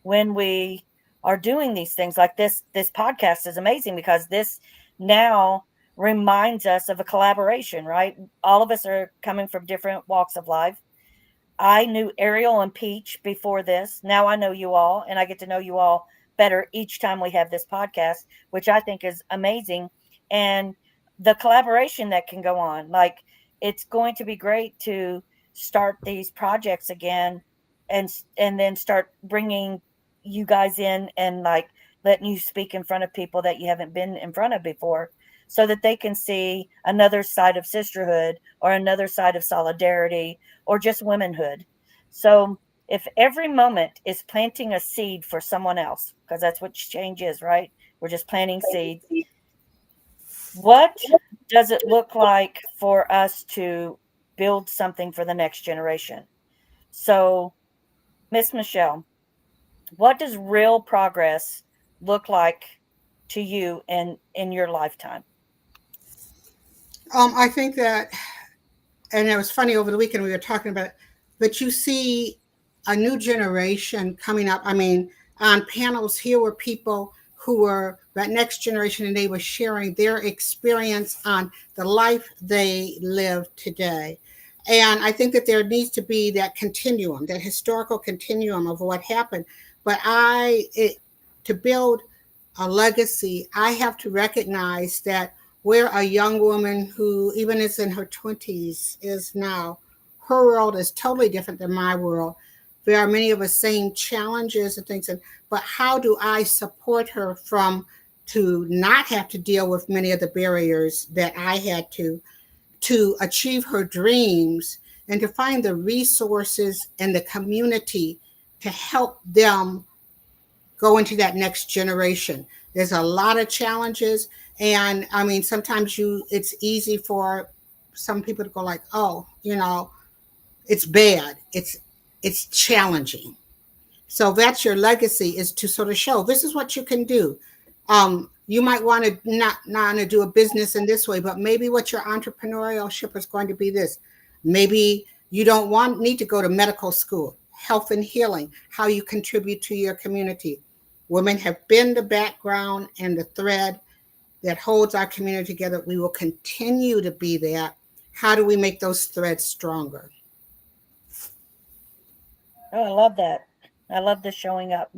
when we are doing these things like this podcast is amazing, because this now reminds us of a collaboration, right? All of us are coming from different walks of life. I knew Ariel and Peach before this. Now I know you all, and I get to know you all better each time we have this podcast, which I think is amazing. And the collaboration that can go on, like, it's going to be great to start these projects again, and then start bringing you guys in, and like letting you speak in front of people that you haven't been in front of before, so that they can see another side of sisterhood, or another side of solidarity, or just womanhood. So if every moment is planting a seed for someone else, because that's what change is, right? We're just planting seeds. What does it look like for us to build something for the next generation? So, Miss Michelle, what does real progress look like to you in your lifetime? I think that, and it was funny over the weekend we were talking about it, but you see a new generation coming up. I mean, on panels here were people who were that next generation, and they were sharing their experience on the life they live today. And I think that there needs to be that continuum, that historical continuum of what happened. But to build a legacy, I have to recognize that where a young woman who even is in her 20s is now, her world is totally different than my world. There are many of the same challenges and things, but how do I support her to not have to deal with many of the barriers that I had to achieve her dreams, and to find the resources and the community to help them go into that next generation. There's a lot of challenges, and I mean, sometimes it's easy for some people to go like, oh, it's bad, it's challenging. So that's your legacy, is to sort of show this is what you can do. You might want to not want to do a business in this way, but maybe what your entrepreneurship is going to be this. Maybe you don't need to go to medical school. Health and healing, how you contribute to your community. Women have been the background and the thread that holds our community together. We will continue to be that. How do we make those threads stronger? Oh, I love that. I love the showing up.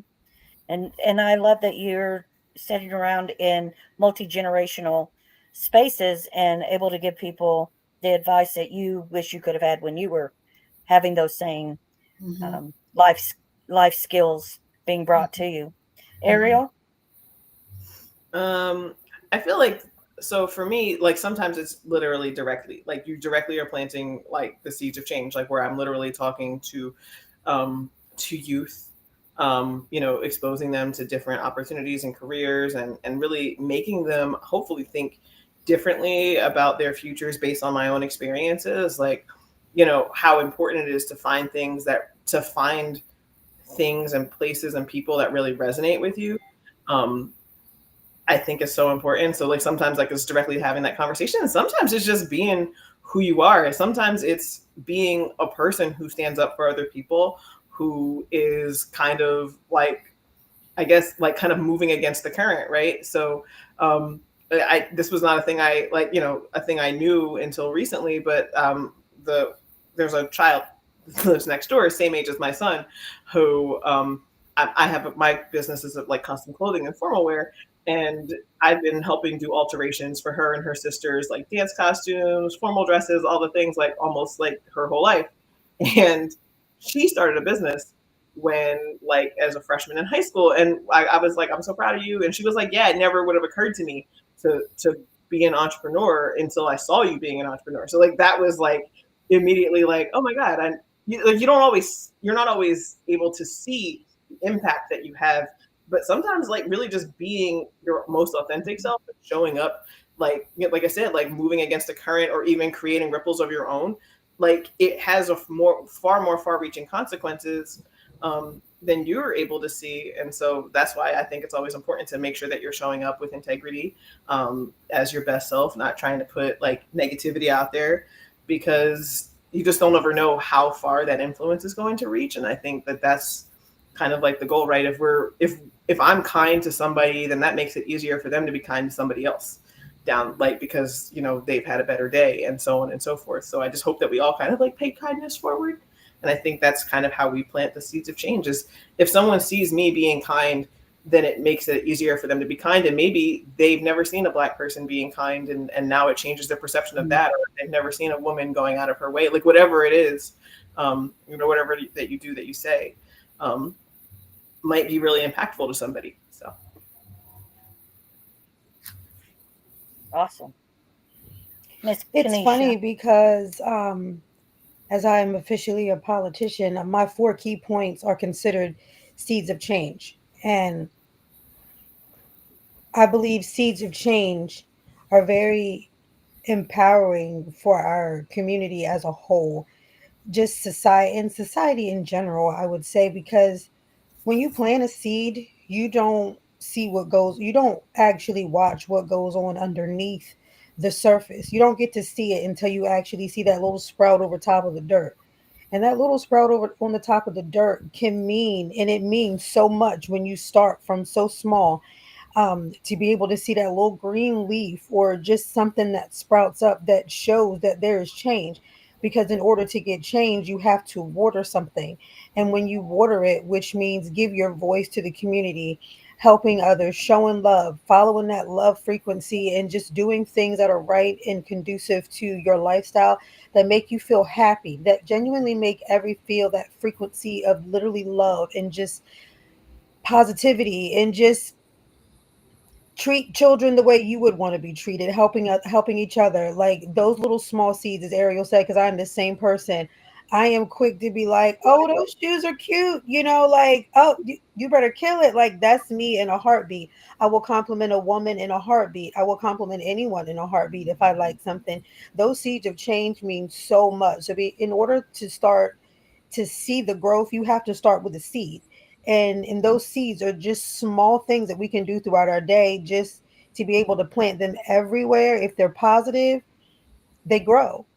And I love that you're sitting around in multi-generational spaces and able to give people the advice that you wish you could have had when you were having those same Mm-hmm. life skills being brought to you. Mm-hmm. Ariel? I feel like, so for me, like sometimes it's literally directly, like you directly are planting like the seeds of change, like where I'm literally talking to youth, exposing them to different opportunities and careers, and really making them hopefully think differently about their futures based on my own experiences. Like, how important it is to find things and places and people that really resonate with you. Um, I think is so important. So like sometimes like it's directly having that conversation, and sometimes it's just being who you are. And sometimes it's being a person who stands up for other people, who is kind of like I guess, like kind of moving against the current, right? So this was not a thing I like, a thing I knew until recently, but there's a child who lives next door, same age as my son, who I have my business is like custom clothing and formal wear, and I've been helping do alterations for her and her sisters, like dance costumes, formal dresses, all the things, like almost like her whole life. And she started a business when, like, as a freshman in high school, and I was like, I'm so proud of you. And she was like, yeah, it never would have occurred to me to be an entrepreneur until I saw you being an entrepreneur. So like that was like immediately like, oh my god, you're not always able to see the impact that you have, but sometimes like really just being your most authentic self, showing up, like like I said, like moving against the current or even creating ripples of your own, like it has a far more far-reaching consequences than you're able to see. And so that's why I think it's always important to make sure that you're showing up with integrity, as your best self, not trying to put like negativity out there, because you just don't ever know how far that influence is going to reach. And I think that that's kind of like the goal, right? If I'm kind to somebody, then that makes it easier for them to be kind to somebody else down, like, because they've had a better day, and so on and so forth. So I just hope that we all kind of like pay kindness forward. And I think that's kind of how we plant the seeds of change. Is if someone sees me being kind, then it makes it easier for them to be kind. And maybe they've never seen a Black person being kind, and now it changes their perception of that. Or they've never seen a woman going out of her way, like whatever it is, whatever that you do, that you say, might be really impactful to somebody. So Awesome. Miss It's Kanisha. funny because as I am officially a politician, my 4 key points are considered seeds of change. And I believe seeds of change are very empowering for our community as a whole, just society in general, I would say, because when you plant a seed, you don't actually watch what goes on underneath the surface. You don't get to see it until you actually see that little sprout over top of the dirt. And that little sprout over on the top of the dirt can mean, and it means so much when you start from so small, to be able to see that little green leaf or just something that sprouts up that shows that there is change. Because in order to get change, you have to water something. And when you water it, which means give your voice to the community, helping others, showing love, following that love frequency, and just doing things that are right and conducive to your lifestyle, that make you feel happy, that genuinely make every feel that frequency of literally love and just positivity, and just treat children the way you would want to be treated, helping each other, like those little small seeds, as Ariel said, because I'm the same person. I am quick to be like, oh, those shoes are cute, like, oh, you better kill it. Like, that's me in a heartbeat. I will compliment a woman in a heartbeat. I will compliment anyone in a heartbeat if I like something. Those seeds of change mean so much. So in order to start to see the growth, you have to start with the seed. And those seeds are just small things that we can do throughout our day, just to be able to plant them everywhere. If they're positive, they grow,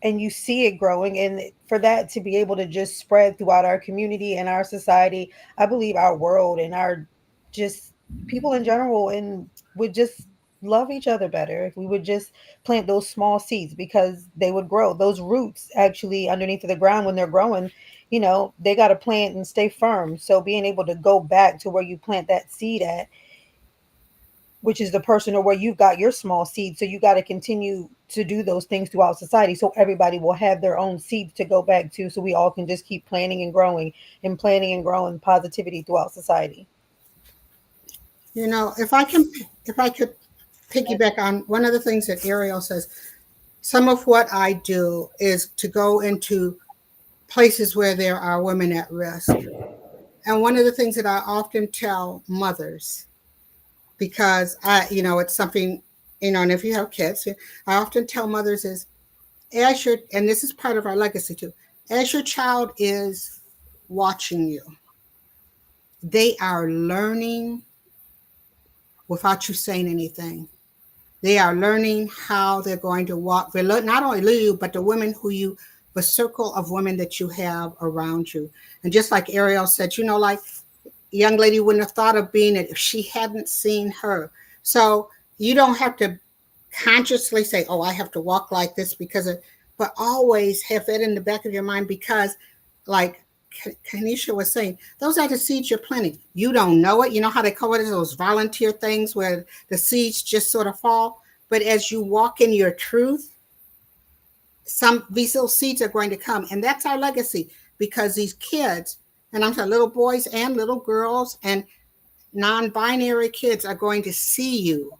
and you see it growing. And for that to be able to just spread throughout our community and our society, I believe our world and our just people in general, and would just love each other better if we would just plant those small seeds, because they would grow. Those roots actually underneath of the ground, when they're growing, they got to plant and stay firm. So being able to go back to where you plant that seed at, which is the person or where you've got your small seed. So you got to continue to do those things throughout society, so everybody will have their own seeds to go back to, so we all can just keep planting and growing and planting and growing positivity throughout society. If I could piggyback on one of the things that Ariel says, some of what I do is to go into places where there are women at risk. And one of the things that I often tell mothers, because it's something, and if you have kids, I often tell mothers is, and this is part of our legacy too, as your child is watching you, they are learning without you saying anything. They are learning how they're going to walk. Not only you, but the circle of women that you have around you. And just like Ariel said, young lady wouldn't have thought of being it if she hadn't seen her. So you don't have to consciously say, oh, I have to walk like this because of, but always have that in the back of your mind because, like Kanisha was saying, those are the seeds you're planting. You don't know it. You know how they call it, those volunteer things where the seeds just sort of fall. But as you walk in your truth, these little seeds are going to come. And that's our legacy because these kids, and I'm sorry, little boys and little girls and non-binary kids are going to see you.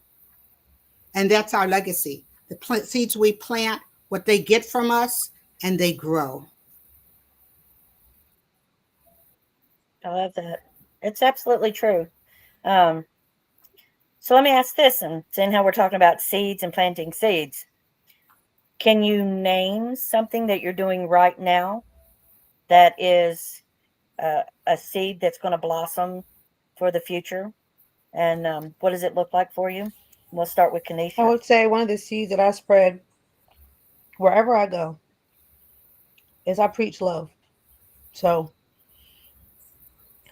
And that's our legacy. The seeds we plant, what they get from us, and they grow. I love that. It's absolutely true. Um, so let me ask this, and seeing how we're talking about seeds and planting seeds, can you name something that you're doing right now that is a seed that's going to blossom for the future? And what does it look like for you? We'll start with I Kanisha. would say one of the seeds that I spread wherever I go is I preach love. So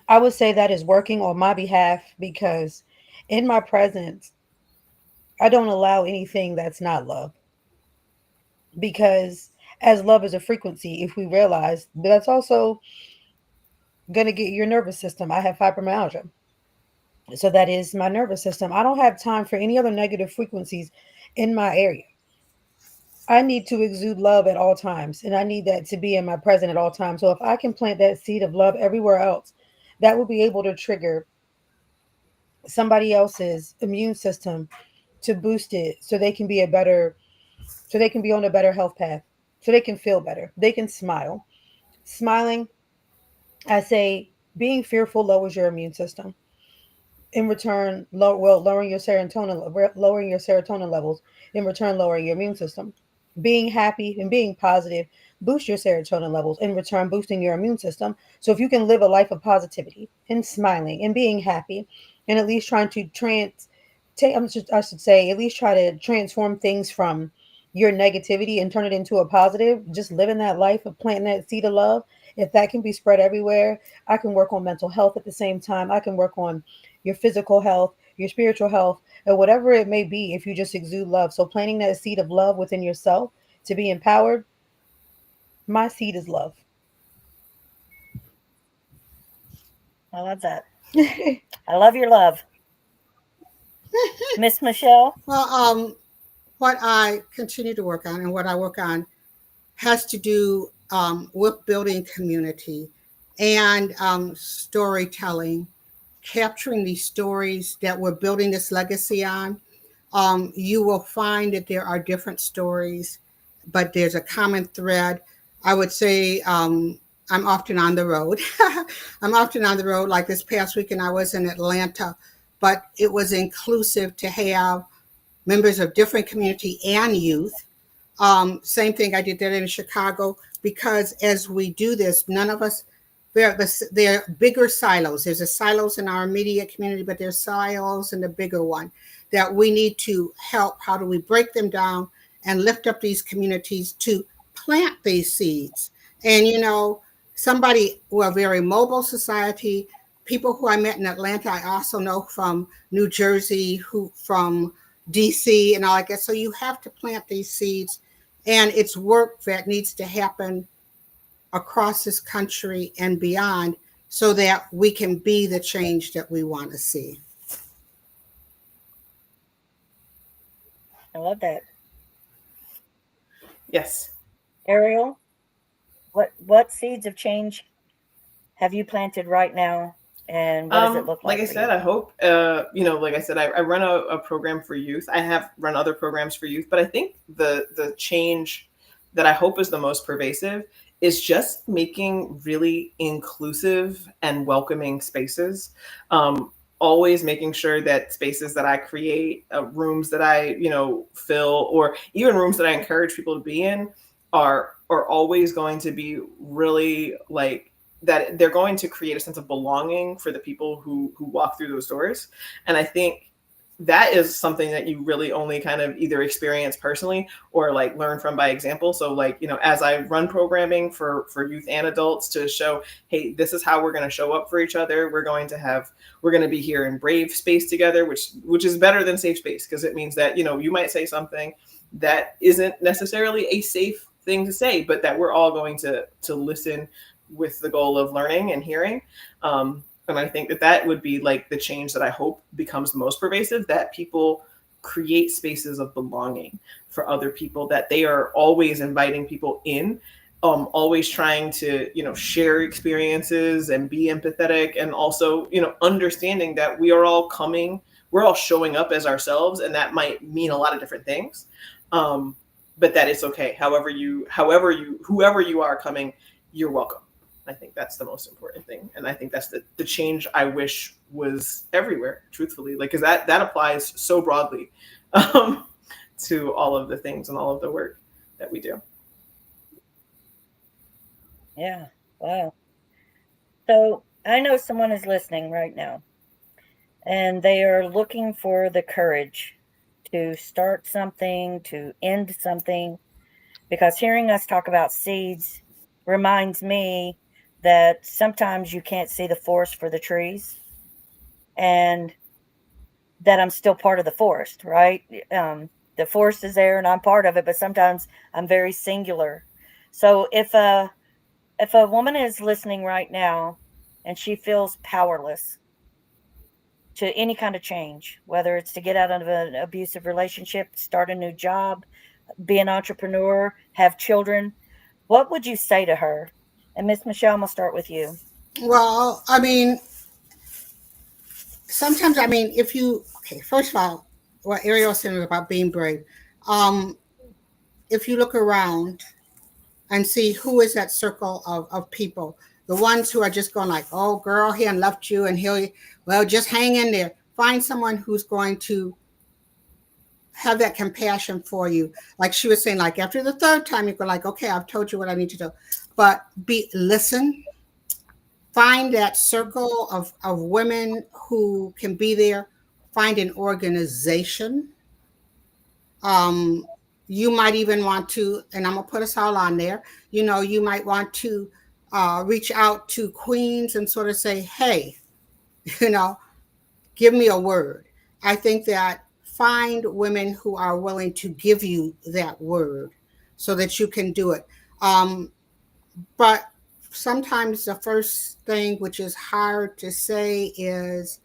I would say that is working on my behalf because in my presence, I don't allow anything that's not love. Because as love is a frequency, if we realize, but that's also going to get your nervous system. I have fibromyalgia. So that is my nervous system. I don't have time for any other negative frequencies in my area. I need to exude love at all times, and I need that to be in my present at all times. So if I can plant that seed of love everywhere else, that will be able to trigger somebody else's immune system to boost it so they can be so they can be on a better health path, so they can feel better. They can smile. Smiling, I say, being fearful lowers your immune system. In return, lowering your serotonin levels. In return, lowering your immune system. Being happy and being positive boost your serotonin levels. In return, boosting your immune system. So if you can live a life of positivity and smiling and being happy, and at least trying to I should say, at least try to transform things from your negativity and turn it into a positive. Just living that life of planting that seed of love. If that can be spread everywhere, I can work on mental health at the same time. I can work on your physical health, your spiritual health, and whatever it may be if you just exude love. So planting that seed of love within yourself to be empowered, my seed is love. I love that. I love your love. Miss Michelle? Well, what I continue to work on and what I work on has to do with building community and storytelling, capturing these stories that we're building this legacy on. You will find that there are different stories, but there's a common thread. I would say I'm often on the road. I'm often on the road. Like this past weekend, I was in Atlanta, but it was inclusive to have members of different community and youth. Same thing, I did that in Chicago because as we do this, none of us, there are bigger silos. There's a silos in our immediate community, but there's silos in the bigger one that we need to help. How do we break them down and lift up these communities to plant these seeds? And we're a very mobile society. People who I met in Atlanta, I also know from New Jersey, who from DC and all like that. So you have to plant these seeds, and it's work that needs to happen across this country and beyond so that we can be the change that we want to see. I love that. Yes. Ariel, what seeds of change have you planted right now, and what does it look Like like I for said, you? I hope, like I said, I run a program for youth. I have run other programs for youth, but I think the change that I hope is the most pervasive is just making really inclusive and welcoming spaces. Always making sure that spaces that I create, rooms that I, fill, or even rooms that I encourage people to be in are always going to be really like that. They're going to create a sense of belonging for the people who walk through those doors. And I think that is something that you really only kind of either experience personally or like learn from by example. So like, you know, as I run programming for youth and adults to show, hey, this is how we're going to show up for each other. We're going to be here in brave space together, which is better than safe space, because it means that, you know, you might say something that isn't necessarily a safe thing to say, but that we're all going to listen with the goal of learning and hearing. And I think that that would be like the change that I hope becomes the most pervasive, that people create spaces of belonging for other people, that they are always inviting people in, always trying to, you know, share experiences and be empathetic, and also, you know, understanding that we're all showing up as ourselves, and that might mean a lot of different things. But that it's okay. Whoever you are coming, you're welcome. I think that's the most important thing. And I think that's the change I wish was everywhere, truthfully, like, because that applies so broadly to all of the things and all of the work that we do. Yeah. Wow. So I know someone is listening right now, and they are looking for the courage to start something, to end something, because hearing us talk about seeds reminds me that sometimes you can't see the forest for the trees, and that I'm still part of the forest, right? The forest is there and I'm part of it, but sometimes I'm very singular. So if a woman is listening right now and she feels powerless to any kind of change, whether it's to get out of an abusive relationship, start a new job, be an entrepreneur, have children, what would you say to her? And Miss Michelle, I'm gonna start with you. Well, I mean, sometimes, I mean, if you, okay, first of all, what Ariel said about being brave. Um, if you look around and see who is that circle of people, the ones who are just going like, oh, girl, he done left you and well, just hang in there. Find someone who's going to have that compassion for you. Like she was saying, like after the third time, you go like, okay, I've told you what I need to do. But listen, find that circle of women who can be there. Find an organization. Um, you might even want to, and I'm gonna put us all on there. You know, you might want to reach out to queens and sort of say, hey, you know, give me a word. I think that find women who are willing to give you that word so that you can do it. But sometimes the first thing, which is hard to say, is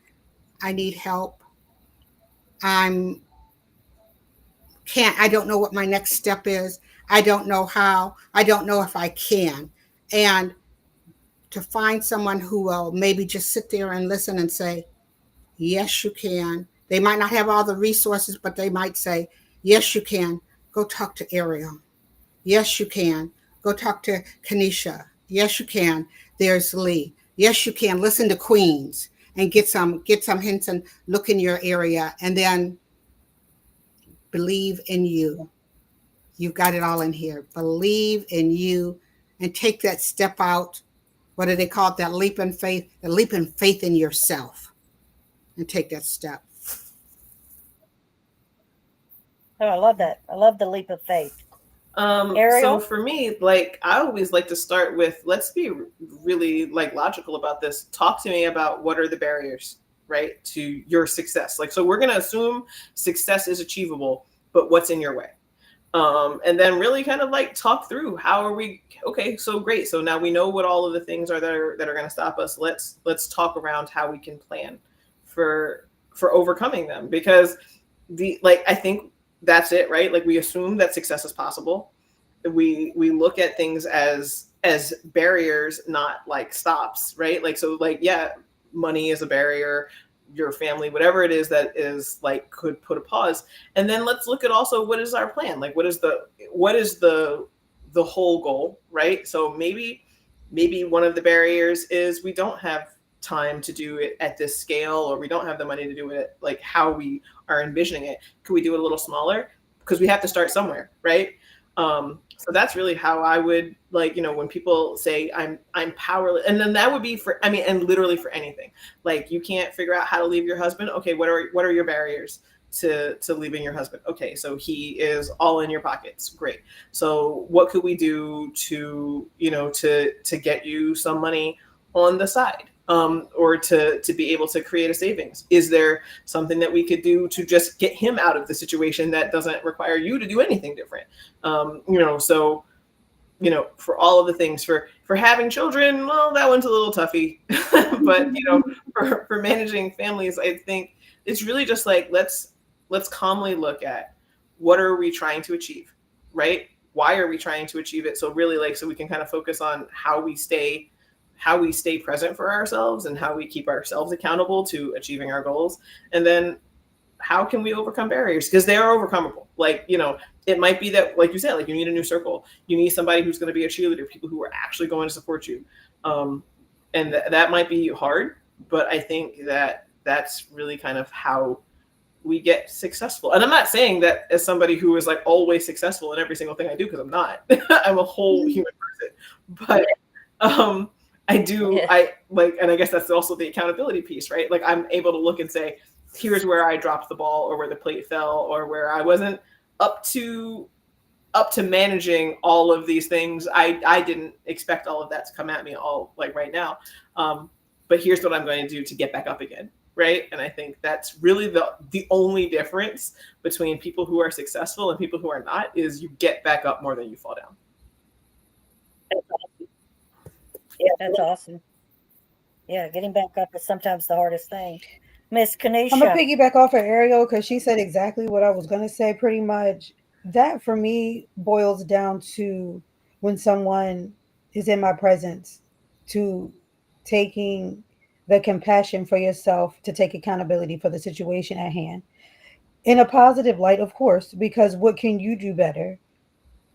I need help. I'm I don't know what my next step is. I don't know how. I don't know if I can. And to find someone who will maybe just sit there and listen and say, yes, you can. They might not have all the resources, but they might say, yes, you can. Go talk to Ariel. Yes, you can. Go talk to Kanisha. Yes, you can. There's Lee. Yes, you can. Listen to Queens and get some hints and look in your area, and then believe in you. You've got it all in here. Believe in you and take that step out. What do they call it? That leap in faith, the leap in faith in yourself, and take that step. Oh, I love that. I love the leap of faith. So Ariel? for me, like, I always like to start with, let's be really like logical about this. Talk to me about what are the barriers, right, to your success. Like, so we're going to assume success is achievable, but what's in your way? And then really kind of like talk through how are we, okay, so great. So now we know what all of the things are that are going to stop us. Let's talk around how we can plan for overcoming them, because I think that's it, right? Like, we assume that success is possible. We look at things as barriers, not like stops, right? Like, so like, yeah, money is a barrier, your family, whatever it is that is like could put a pause. And then let's look at also what is our plan? Like, what is the whole goal, right? So maybe one of the barriers is we don't have time to do it at this scale, or we don't have the money to do it like how we are envisioning it. Could we do it a little smaller? Because we have to start somewhere, right? So that's really how I would, like, when people say I'm powerless, and then that would be for, I mean, and literally for anything. Like, you can't figure out how to leave your husband. Okay, what are your barriers to leaving your husband? Okay, so he is all in your pockets. Great. So what could we do to, to get you some money on the side? Or to be able to create a savings? Is there something that we could do to just get him out of the situation that doesn't require you to do anything different? So, for all of the things, for having children, well, that one's a little toughy. But, for managing families, I think it's really just like, let's calmly look at, what are we trying to achieve, right? Why are we trying to achieve it? So really, like, so we can kind of focus on how we stay present for ourselves, and how we keep ourselves accountable to achieving our goals. And then, how can we overcome barriers? Because they are overcomable. Like, it might be that, like you said, like, you need a new circle. You need somebody who's going to be a cheerleader, people who are actually going to support you. And that might be hard, but I think that that's really kind of how we get successful. And I'm not saying that as somebody who is, like, always successful in every single thing I do, because I'm not. I'm a whole human person. But I do, Yeah. and I guess that's also the accountability piece, right? Like, I'm able to look and say, here's where I dropped the ball, or where the plate fell, or where I wasn't up to managing all of these things. I didn't expect all of that to come at me all, like, right now. But here's what I'm going to do to get back up again. Right. And I think that's really the only difference between people who are successful and people who are not, is you get back up more than you fall down. Yeah, that's awesome. Yeah, getting back up is sometimes the hardest thing. Miss I'm gonna Kanisha. piggyback off of Ariel because she said exactly what I was gonna say. Pretty much, that for me boils down to when someone is in my presence, to taking the compassion for yourself to take accountability for the situation at hand in a positive light, of course, because what can you do better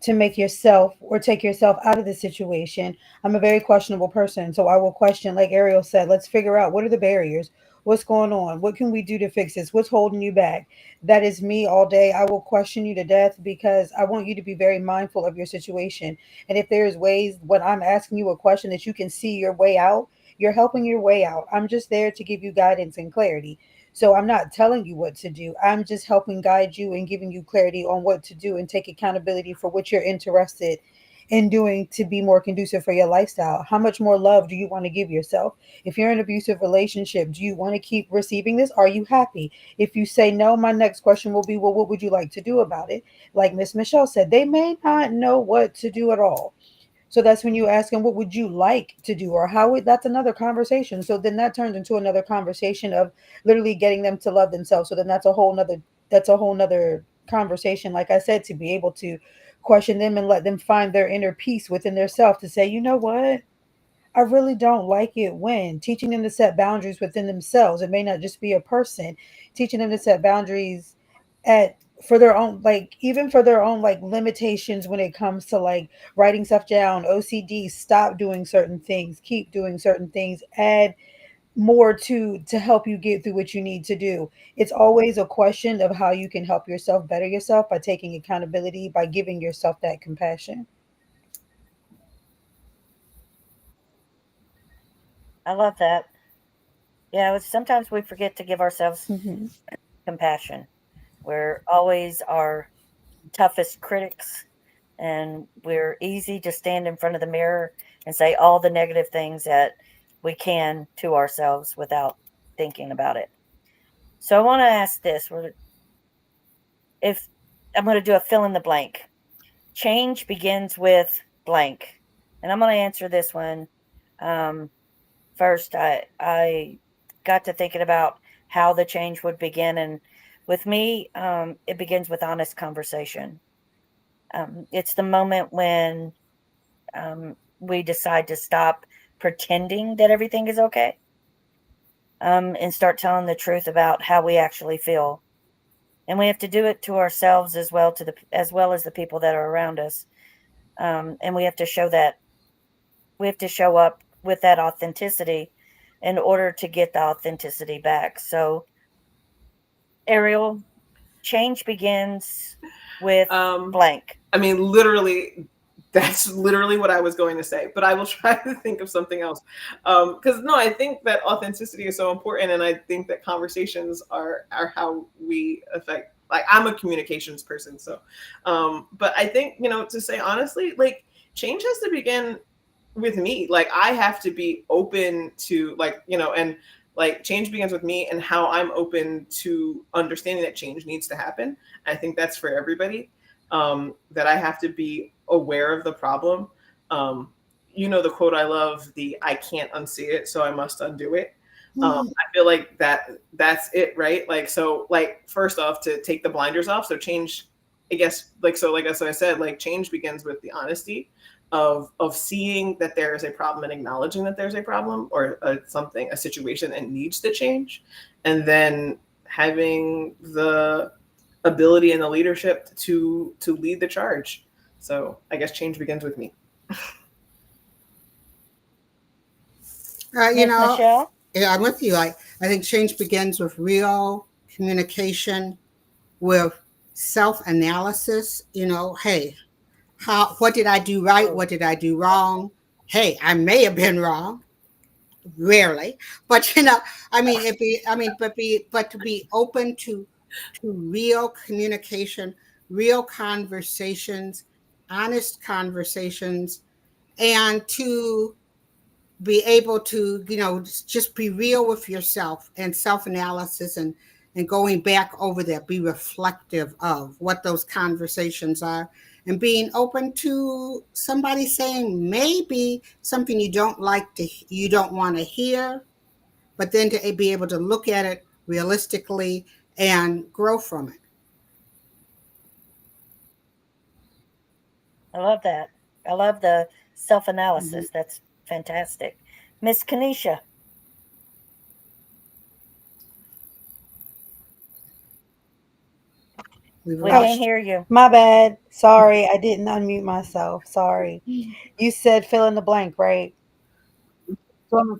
to make yourself or take yourself out of the situation? I'm a very questionable person. So I will question, like Ariel said, let's figure out, what are the barriers? What's going on? What can we do to fix this? What's holding you back? That is me all day. I will question you to death because I want you to be very mindful of your situation. And if there's ways, when I'm asking you a question, that you can see your way out, you're helping your way out. I'm just there to give you guidance and clarity. So I'm not telling you what to do. I'm just helping guide you and giving you clarity on what to do, and take accountability for what you're interested in doing to be more conducive for your lifestyle. How much more love do you want to give yourself? If you're in an abusive relationship, do you want to keep receiving this? Are you happy? If you say no, my next question will be, well, what would you like to do about it? Like Miss Michelle said, they may not know what to do at all. So that's when you ask them, what would you like to do? Or how would, that's another conversation. So then that turns into another conversation of literally getting them to love themselves. So then that's a whole nother conversation. Like I said, to be able to question them and let them find their inner peace within their self, to say, you know what? I really don't like it. When teaching them to set boundaries within themselves, it may not just be a person, teaching them to set boundaries at for their own, like even for their own, like limitations when it comes to like writing stuff down, OCD, stop doing certain things, keep doing certain things, add more to help you get through what you need to do. It's always a question of how you can help yourself better yourself by taking accountability, by giving yourself that compassion. I love that. Yeah, sometimes we forget to give ourselves Hmm. compassion. We're always our toughest critics, and we're easy to stand in front of the mirror and say all the negative things that we can to ourselves without thinking about it. So I want to ask this: if I'm going to do a fill in the blank, change begins with blank, and I'm going to answer this one um, first. I got to thinking about how the change would begin, and with me, it begins with honest conversation. It's the moment when we decide to stop pretending that everything is okay, and start telling the truth about how we actually feel. And we have to do it to ourselves as well, as well as the people that are around us. And we have to show up with that authenticity in order to get the authenticity back. So, Ariel, change begins with Um, blank. I mean, literally, that's literally what I was going to say. But I will try to think of something else. Because no, I think that authenticity is so important, and I think that conversations are how we affect. Like, I'm a communications person, so. But I think, to say honestly, like, change has to begin with me. Like, I have to be open to, like, and like, change begins with me and how I'm open to understanding that change needs to happen. I think that's for everybody. That I have to be aware of the problem. Um, the quote I love, the "I can't unsee it, so I must undo it." I feel like that's it, right? Like, so, like, first off, to take the blinders off. So change, I guess, like, so, like, as I said, like, change begins with the honesty of seeing that there is a problem and acknowledging that there's a problem, or a situation that needs to change, and then having the ability and the leadership to lead the charge. So I guess change begins with me. You Miss know, Michelle? yeah, I'm with you. I think change begins with real communication, with self-analysis. Hey, what did I do right? Oh, What did I do wrong? Hey, I may have been wrong, rarely, but I mean, but to be open to real communication, real conversations, honest conversations, and to be able to just be real with yourself and self-analysis, and going back over that, be reflective of what those conversations are, and being open to somebody saying maybe something you don't want to hear, but then to be able to look at it realistically and grow from it. I love that. I love the self Mhm. analysis. That's fantastic. Miss Kanisha, We've we Oh, can't lost. hear you. my bad. Sorry, I didn't unmute myself. Sorry. You said fill in the blank, right? So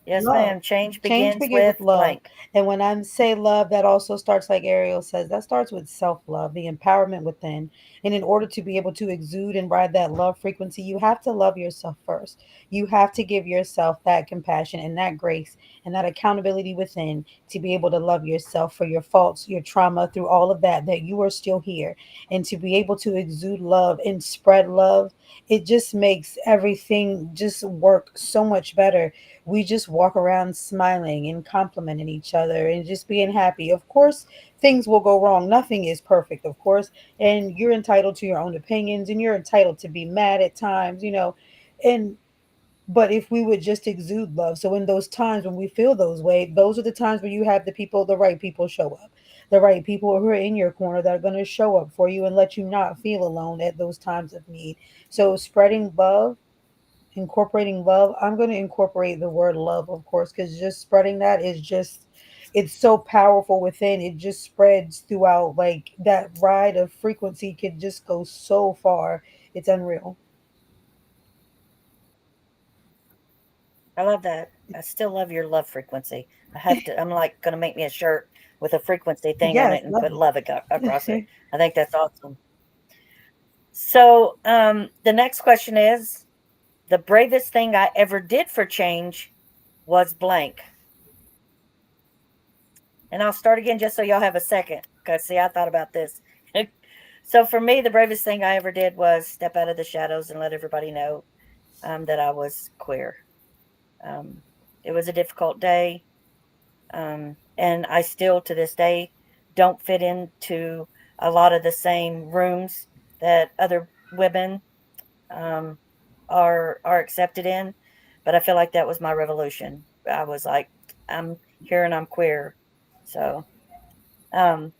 Yes, love. ma'am. Change Change begins begins with with love. blank. And when I say love, that also starts, like Ariel says, that starts with self love, the empowerment within. And in order to be able to exude and ride that love frequency, you have to love yourself first. You have to give yourself that compassion and that grace and that accountability within to be able to love yourself for your faults, your trauma, through all of that, that you are still here. And to be able to exude love and spread love, it just makes everything just work so much better. We just walk around smiling and complimenting each other and just being happy. Of course, things will go wrong. Nothing is perfect, of course, and you're entitled to your own opinions and you're entitled to be mad at times, And but if we would just exude love, so in those times when we feel those way, those are the times where you have the right people show up. The right people who are in your corner that are going to show up for you and let you not feel alone at those times of need. So spreading love, incorporating love, I'm going to incorporate the word love, of course, because just spreading that is just, it's so powerful within. It just spreads throughout. Like that ride of frequency could just go so far. It's unreal. I love that. I still love your love frequency. I have to, I'm like going to make me a shirt with a frequency thing on Yes, it and love put love across it. it. I think that's awesome. So, the next question is the bravest thing I ever did for change was blank. And I'll start again just so y'all have a second. Because, see, I thought about this. So, for me, the bravest thing I ever did was step out of the shadows and let everybody know that I was queer. Um, it was a difficult day. And I still, to this day, don't fit into a lot of the same rooms that other women um, are accepted in. But I feel like that was my revolution. I was like, I'm here and I'm queer. So, um,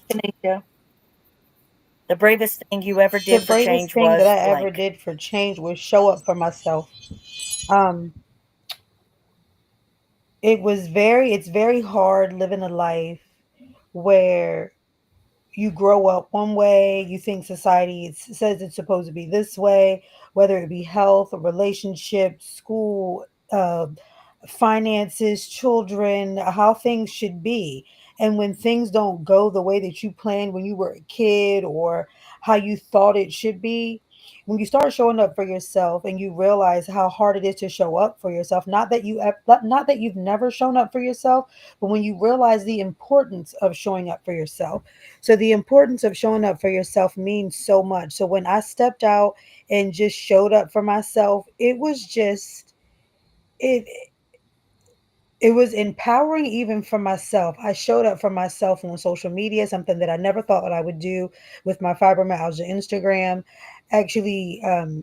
Tanisha, the bravest thing you ever The did for bravest change thing that was I ever blank. did for change was show up for myself. Um, it's very hard living a life where you grow up one way, you think society says it's supposed to be this way, whether it be health, or relationships, school, finances, children, how things should be. And when things don't go the way that you planned when you were a kid or how you thought it should be, when you start showing up for yourself and you realize how hard it is to show up for yourself, not that you've never shown up for yourself, but when you realize the importance of showing up for yourself. So the importance of showing up for yourself means so much. So when I stepped out and just showed up for myself, it was just it it was empowering even for myself. I showed up for myself on social media, something that I never thought that I would do with my fibromyalgia Instagram. Actually,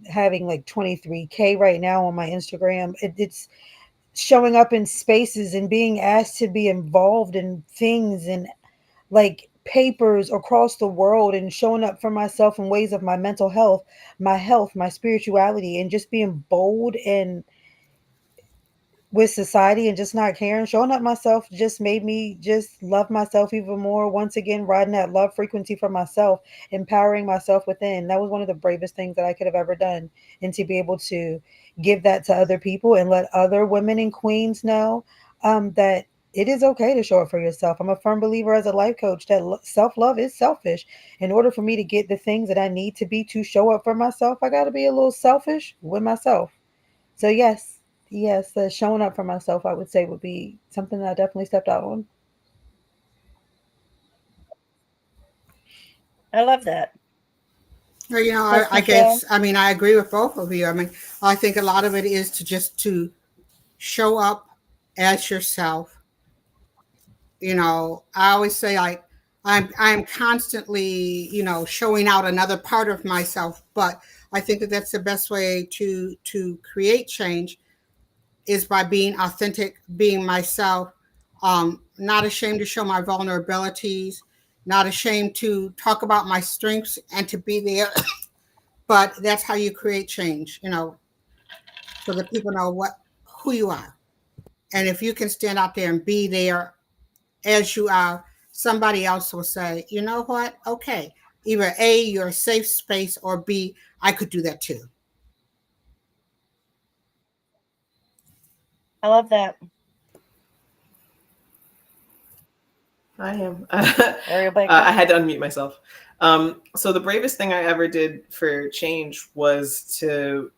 having like 23K right now on my Instagram. It's showing up in spaces and being asked to be involved in things and like papers across the world and showing up for myself in ways of my health, my spirituality, and just being bold and with society and just not caring. Showing up myself just made me just love myself even more. Once again, riding that love frequency for myself, empowering myself within. That was one of the bravest things that I could have ever done. And to be able to give that to other people and let other women and queens know that it is okay to show up for yourself. I'm a firm believer as a life coach that self love is selfish. In order for me to get the things that I need to be to show up for myself, I got to be a little selfish with myself. So yes, the showing up for myself, I would say, would be something that I definitely stepped out on. I love that. Well, Miss I Michelle, guess, I mean, I agree with both of you. I mean, I think a lot of it is to show up as yourself. I always say I'm constantly, showing out another part of myself, but I think that that's the best way to create change is by being authentic, being myself, not ashamed to show my vulnerabilities, not ashamed to talk about my strengths and to be there. But that's how you create change, so that people know who you are. And if you can stand out there and be there as you are, somebody else will say, you know what? Okay. Either A, you're a safe space, or B, I could do that too. I love that. I am. Ariel I Baker. had to unmute myself. So the bravest thing I ever did for change was to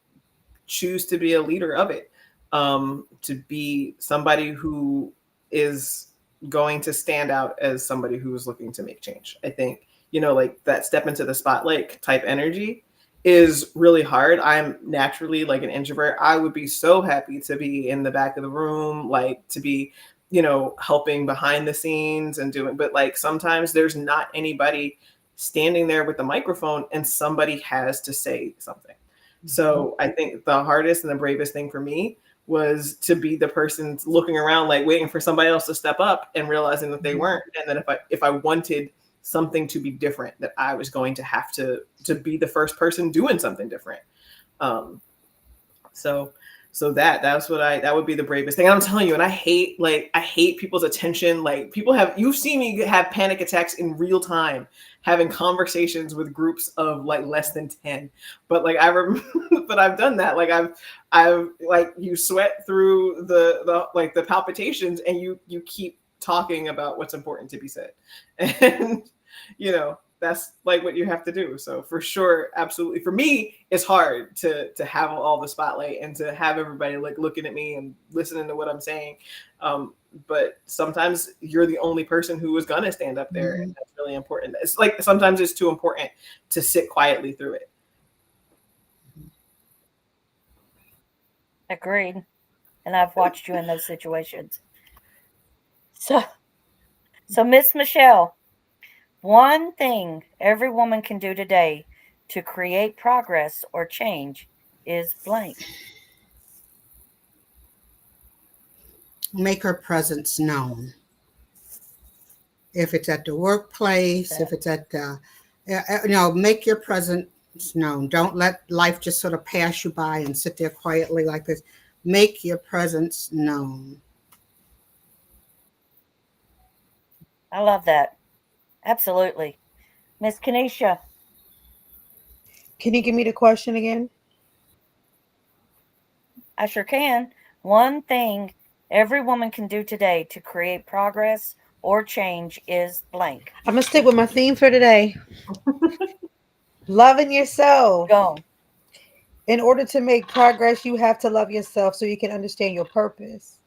choose to be a leader of it, to be somebody who is going to stand out as somebody who is looking to make change. I think, like that step into the spotlight type energy is really hard. I'm naturally like an introvert. I would be so happy to be in the back of the room, like to be, helping behind the scenes and doing, but like sometimes there's not anybody standing there with the microphone and somebody has to say something. So I think the hardest and the bravest thing for me was to be the person looking around, like waiting for somebody else to step up and realizing that they weren't. And then if I wanted something to be different, that I was going to have to be the first person doing something different. Um, so that's what that would be the bravest thing. And I'm telling you, and I hate people's attention. Like you've seen me have panic attacks in real time, having conversations with groups of like less than 10. But like but I've done that. Like I've like you sweat through the like the palpitations and you keep talking about what's important to be said. And that's like what you have to do. So for sure, absolutely. For me, it's hard to have all the spotlight and to have everybody like looking at me and listening to what I'm saying. But sometimes you're the only person who is gonna stand up there, and that's really important. It's like sometimes it's too important to sit quietly through it. Agreed. And I've watched you in those situations. So, so Miss Michelle, one thing every woman can do today to create progress or change is blank. Make her presence known. If it's at the workplace, if That it's at the, make your presence known. Don't let life just sort of pass you by and sit there quietly like this. Make your presence known. I love that. Absolutely. Miss Kenesha, Can you give me the question again? I sure can. One thing every woman can do today to create progress or change is blank. I'm gonna stick with my theme for today. Loving yourself. Go. In order to make progress, you have to love yourself so you can understand your purpose.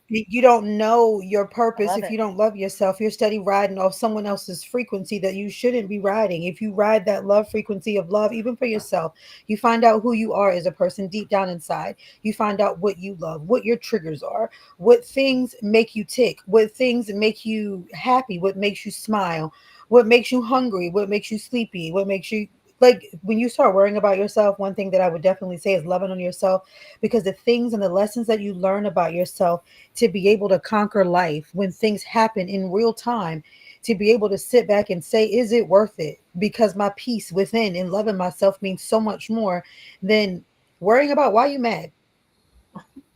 You don't know your I purpose love if you it. don't love yourself. You're steady riding off someone else's frequency that you shouldn't be riding. If you ride that love frequency of love, even for yourself, you find out who you are as a person deep down inside. You find out what you love, what your triggers are, what things make you tick, what things make you happy, what makes you smile, what makes you hungry, what makes you sleepy, what makes you like when you start worrying about yourself. One thing that I would definitely say is loving on yourself, because the things and the lessons that you learn about yourself to be able to conquer life when things happen in real time, to be able to sit back and say, is it worth it? Because my peace within and loving myself means so much more than worrying about why you mad.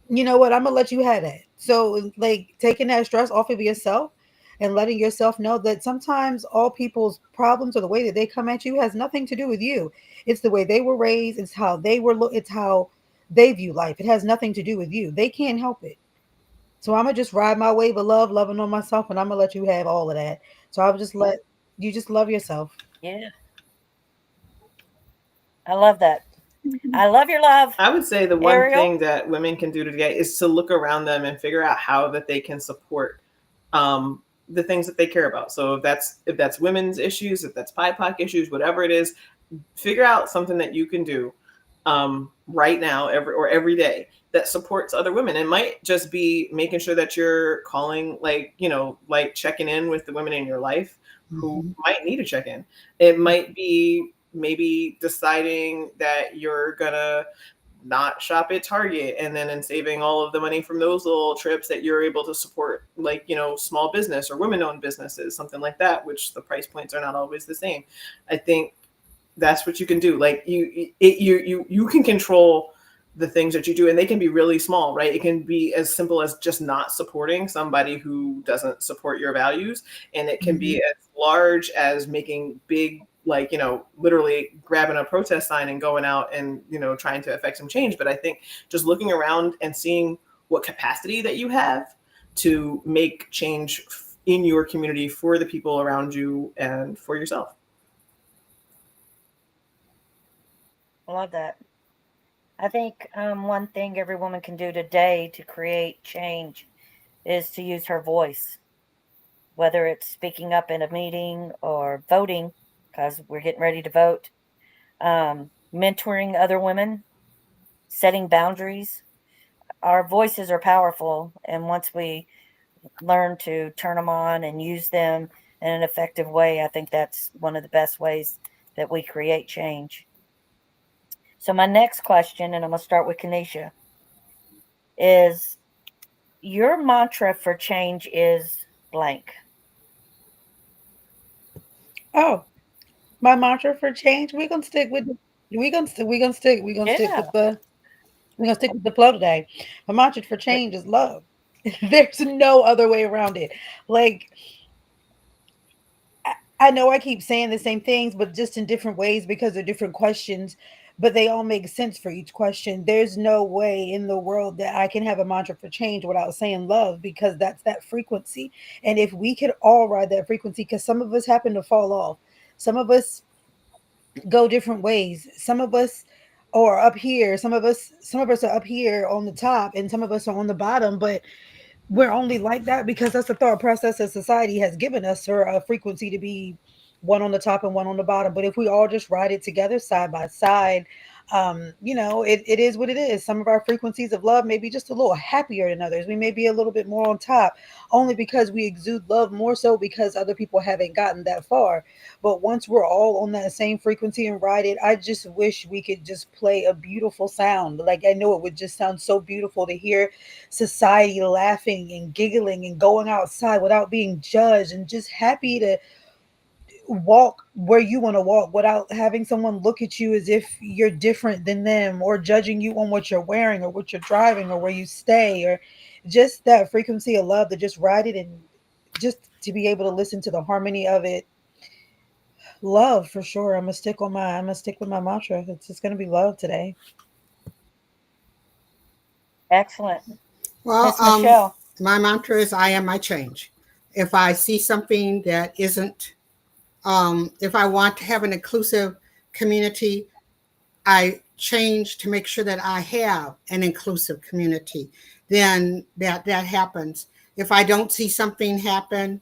You know what? I'm gonna let you have that. So, like, taking that stress off of yourself and letting yourself know that sometimes all people's problems or the way that they come at you has nothing to do with you. It's the way they were raised. It's how they were. It's how they view life. It has nothing to do with you. They can't help it. So I'm gonna just ride my wave of love, loving on myself, and I'm gonna let you have all of that. So I'll just let you just love yourself. Yeah. I love that. I love your love, I would say the one Ariel. thing that women can do today is to look around them and figure out how that they can support the things that they care about. So if that's women's issues, if that's BIPOC issues, whatever it is, figure out something that you can do right now, every day that supports other women. It might just be making sure that you're calling, like checking in with the women in your life who Mm-hmm. might need a check in. It might be maybe deciding that you're gonna not shop at Target and then saving all of the money from those little trips that you're able to support, like, small business or women owned businesses, something like that, which the price points are not always the same. I think that's what you can do. Like you can control the things that you do, and they can be really small, right? It can be as simple as just not supporting somebody who doesn't support your values, and it can Mm-hmm. be as large as making big, like, literally grabbing a protest sign and going out and trying to affect some change. But I think just looking around and seeing what capacity that you have to make change in your community for the people around you and for yourself. I love that. I think one thing every woman can do today to create change is to use her voice, whether it's speaking up in a meeting or voting, because we're getting ready to vote, mentoring other women, setting boundaries. Our voices are powerful, and once we learn to turn them on and use them in an effective way, I think that's one of the best ways that we create change. So, my next question, and I'm going to start with Kanisha, is your mantra for change is blank. Oh, my mantra for change. We're gonna stick with. Yeah. We're gonna stick with the flow today. My mantra for change is love. There's no other way around it. Like I know I keep saying the same things, but just in different ways because they're different questions, but they all make sense for each question. There's no way in the world that I can have a mantra for change without saying love, because that's that frequency. And if we could all ride that frequency, because some of us happen to fall off, some of us go different ways, some of us are up here, some of us are up here on the top, and some of us are on the bottom, but we're only like that because that's the thought process that society has given us for a frequency to be one on the top and one on the bottom. But if we all just ride it together side by side, it is what it is. Some of our frequencies of love may be just a little happier than others. We may be a little bit more on top only because we exude love more so because other people haven't gotten that far. But once we're all on that same frequency and ride it, I just wish we could just play a beautiful sound. Like, I know it would just sound so beautiful to hear society laughing and giggling and going outside without being judged and just happy to walk where you want to walk without having someone look at you as if you're different than them or judging you on what you're wearing or what you're driving or where you stay, or just that frequency of love to just ride it and just to be able to listen to the harmony of it. Love for sure. I'm gonna stick with my mantra. It's just gonna be love today. Excellent. Well, Miss Michelle. my mantra is I am my change. If I see something that isn't, if I want to have an inclusive community, I change to make sure that I have an inclusive community. Then that happens. If I don't see something happen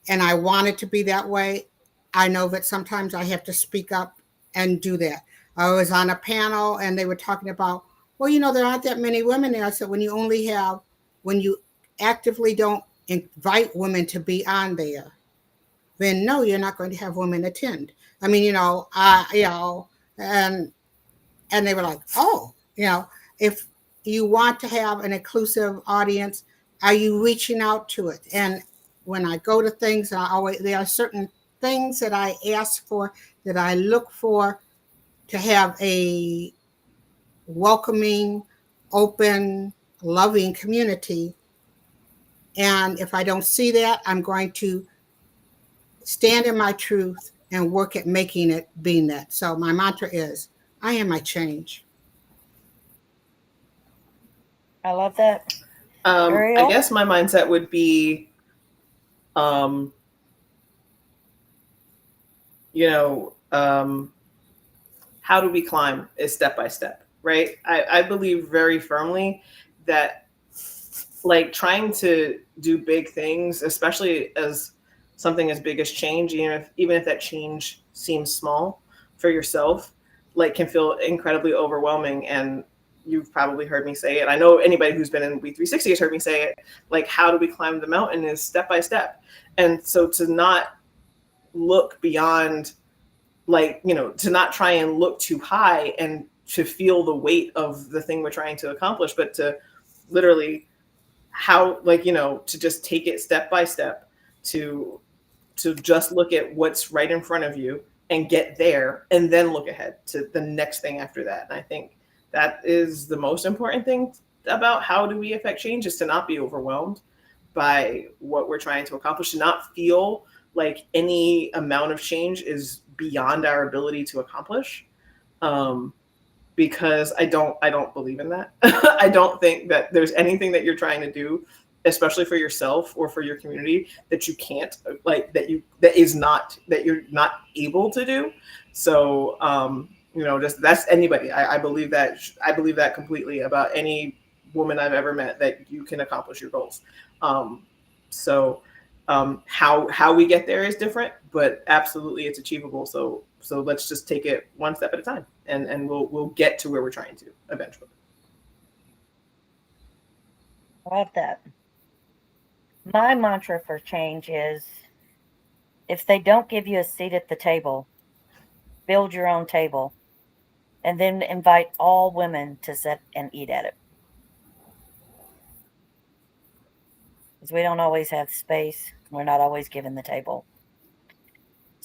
and I want it to be that way, I know that sometimes I have to speak up and do that. I was on a panel and they were talking about, well, there aren't that many women there. I said, when you actively don't invite women to be on there, then no, you're not going to have women attend. I mean, and they were like, oh, if you want to have an inclusive audience, are you reaching out to it? And when I go to things, there are certain things that I ask for, that I look for, to have a welcoming, open, loving community. And if I don't see that, I'm going to stand in my truth and work at making it being that. So my mantra is, I am my change. I love that. I Ariel? guess my mindset would be, um, how do we climb is step by step, right? I believe very firmly that, like, trying to do big things, especially as something as big as change, even if that change seems small for yourself, like, can feel incredibly overwhelming. And you've probably heard me say it. I know anybody who's been in We 360 has heard me say it. Like, how do we climb the mountain is step by step. And so to not look beyond, like, to not try and look too high and to feel the weight of the thing we're trying to accomplish, but to literally, to just take it step by step, to just look at what's right in front of you and get there, and then look ahead to the next thing after that. And I think that is the most important thing about how do we affect change, is to not be overwhelmed by what we're trying to accomplish, to not feel like any amount of change is beyond our ability to accomplish. Because I don't believe in that. I don't think that there's anything that you're trying to do, especially for yourself or for your community, that you can't, like, that you're not able to do. So, just, that's anybody. I believe that completely about any woman I've ever met, that you can accomplish your goals. So, how we get there is different, but absolutely it's achievable. So let's just take it one step at a time, and we'll get to where we're trying to eventually. Love that. My mantra for change is, if they don't give you a seat at the table, build your own table and then invite all women to sit and eat at it. Because we don't always have space. We're not always given the table.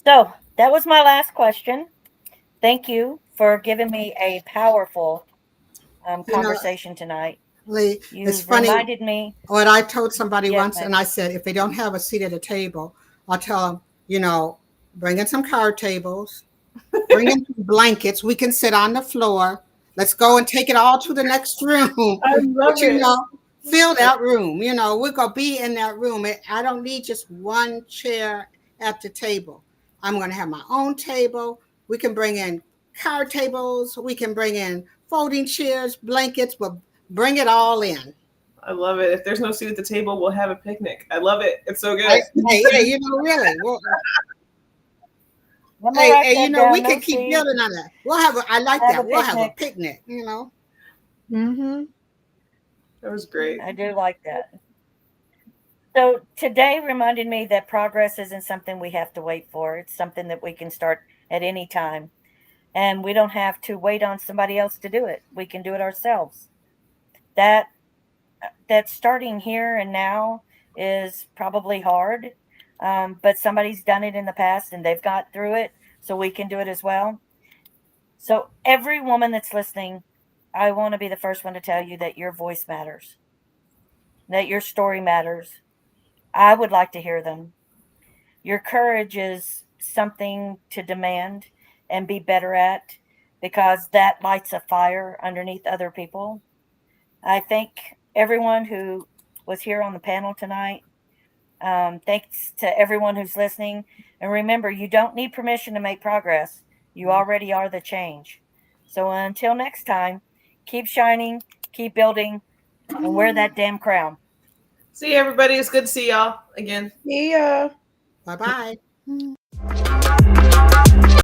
So that was my last question. Thank you for giving me a powerful conversation tonight. Lee, it's You've funny reminded me. what I told somebody Yes, once, ma'am. and I said, if they don't have a seat at a table, I'll tell them, bring in some card tables, bring in blankets. We can sit on the floor. Let's go and take it all to the next room. I love But, it. fill that room. We're going to be in that room. I don't need just one chair at the table. I'm going to have my own table. We can bring in card tables. We can bring in folding chairs, blankets, but bring it all in. I love it. If there's no seat at the table, we'll have a picnic. I love it. It's so good. Hey, really. We can keep building on that. I like that. We'll have a picnic, Mm-hmm. That was great. I do like that. So today reminded me that progress isn't something we have to wait for. It's something that we can start at any time. And we don't have to wait on somebody else to do it. We can do it ourselves. That starting here and now is probably hard, but somebody's done it in the past and they've got through it, so we can do it as well. So every woman that's listening, I want to be the first one to tell you that your voice matters, that your story matters. I would like to hear them. Your courage is something to demand and be better at, because that lights a fire underneath other people. I thank everyone who was here on the panel tonight. Thanks to everyone who's listening. And remember, you don't need permission to make progress. You already are the change. So until next time, keep shining, keep building, and wear that damn crown. See you, everybody. It's good to see y'all again. See ya. Bye bye.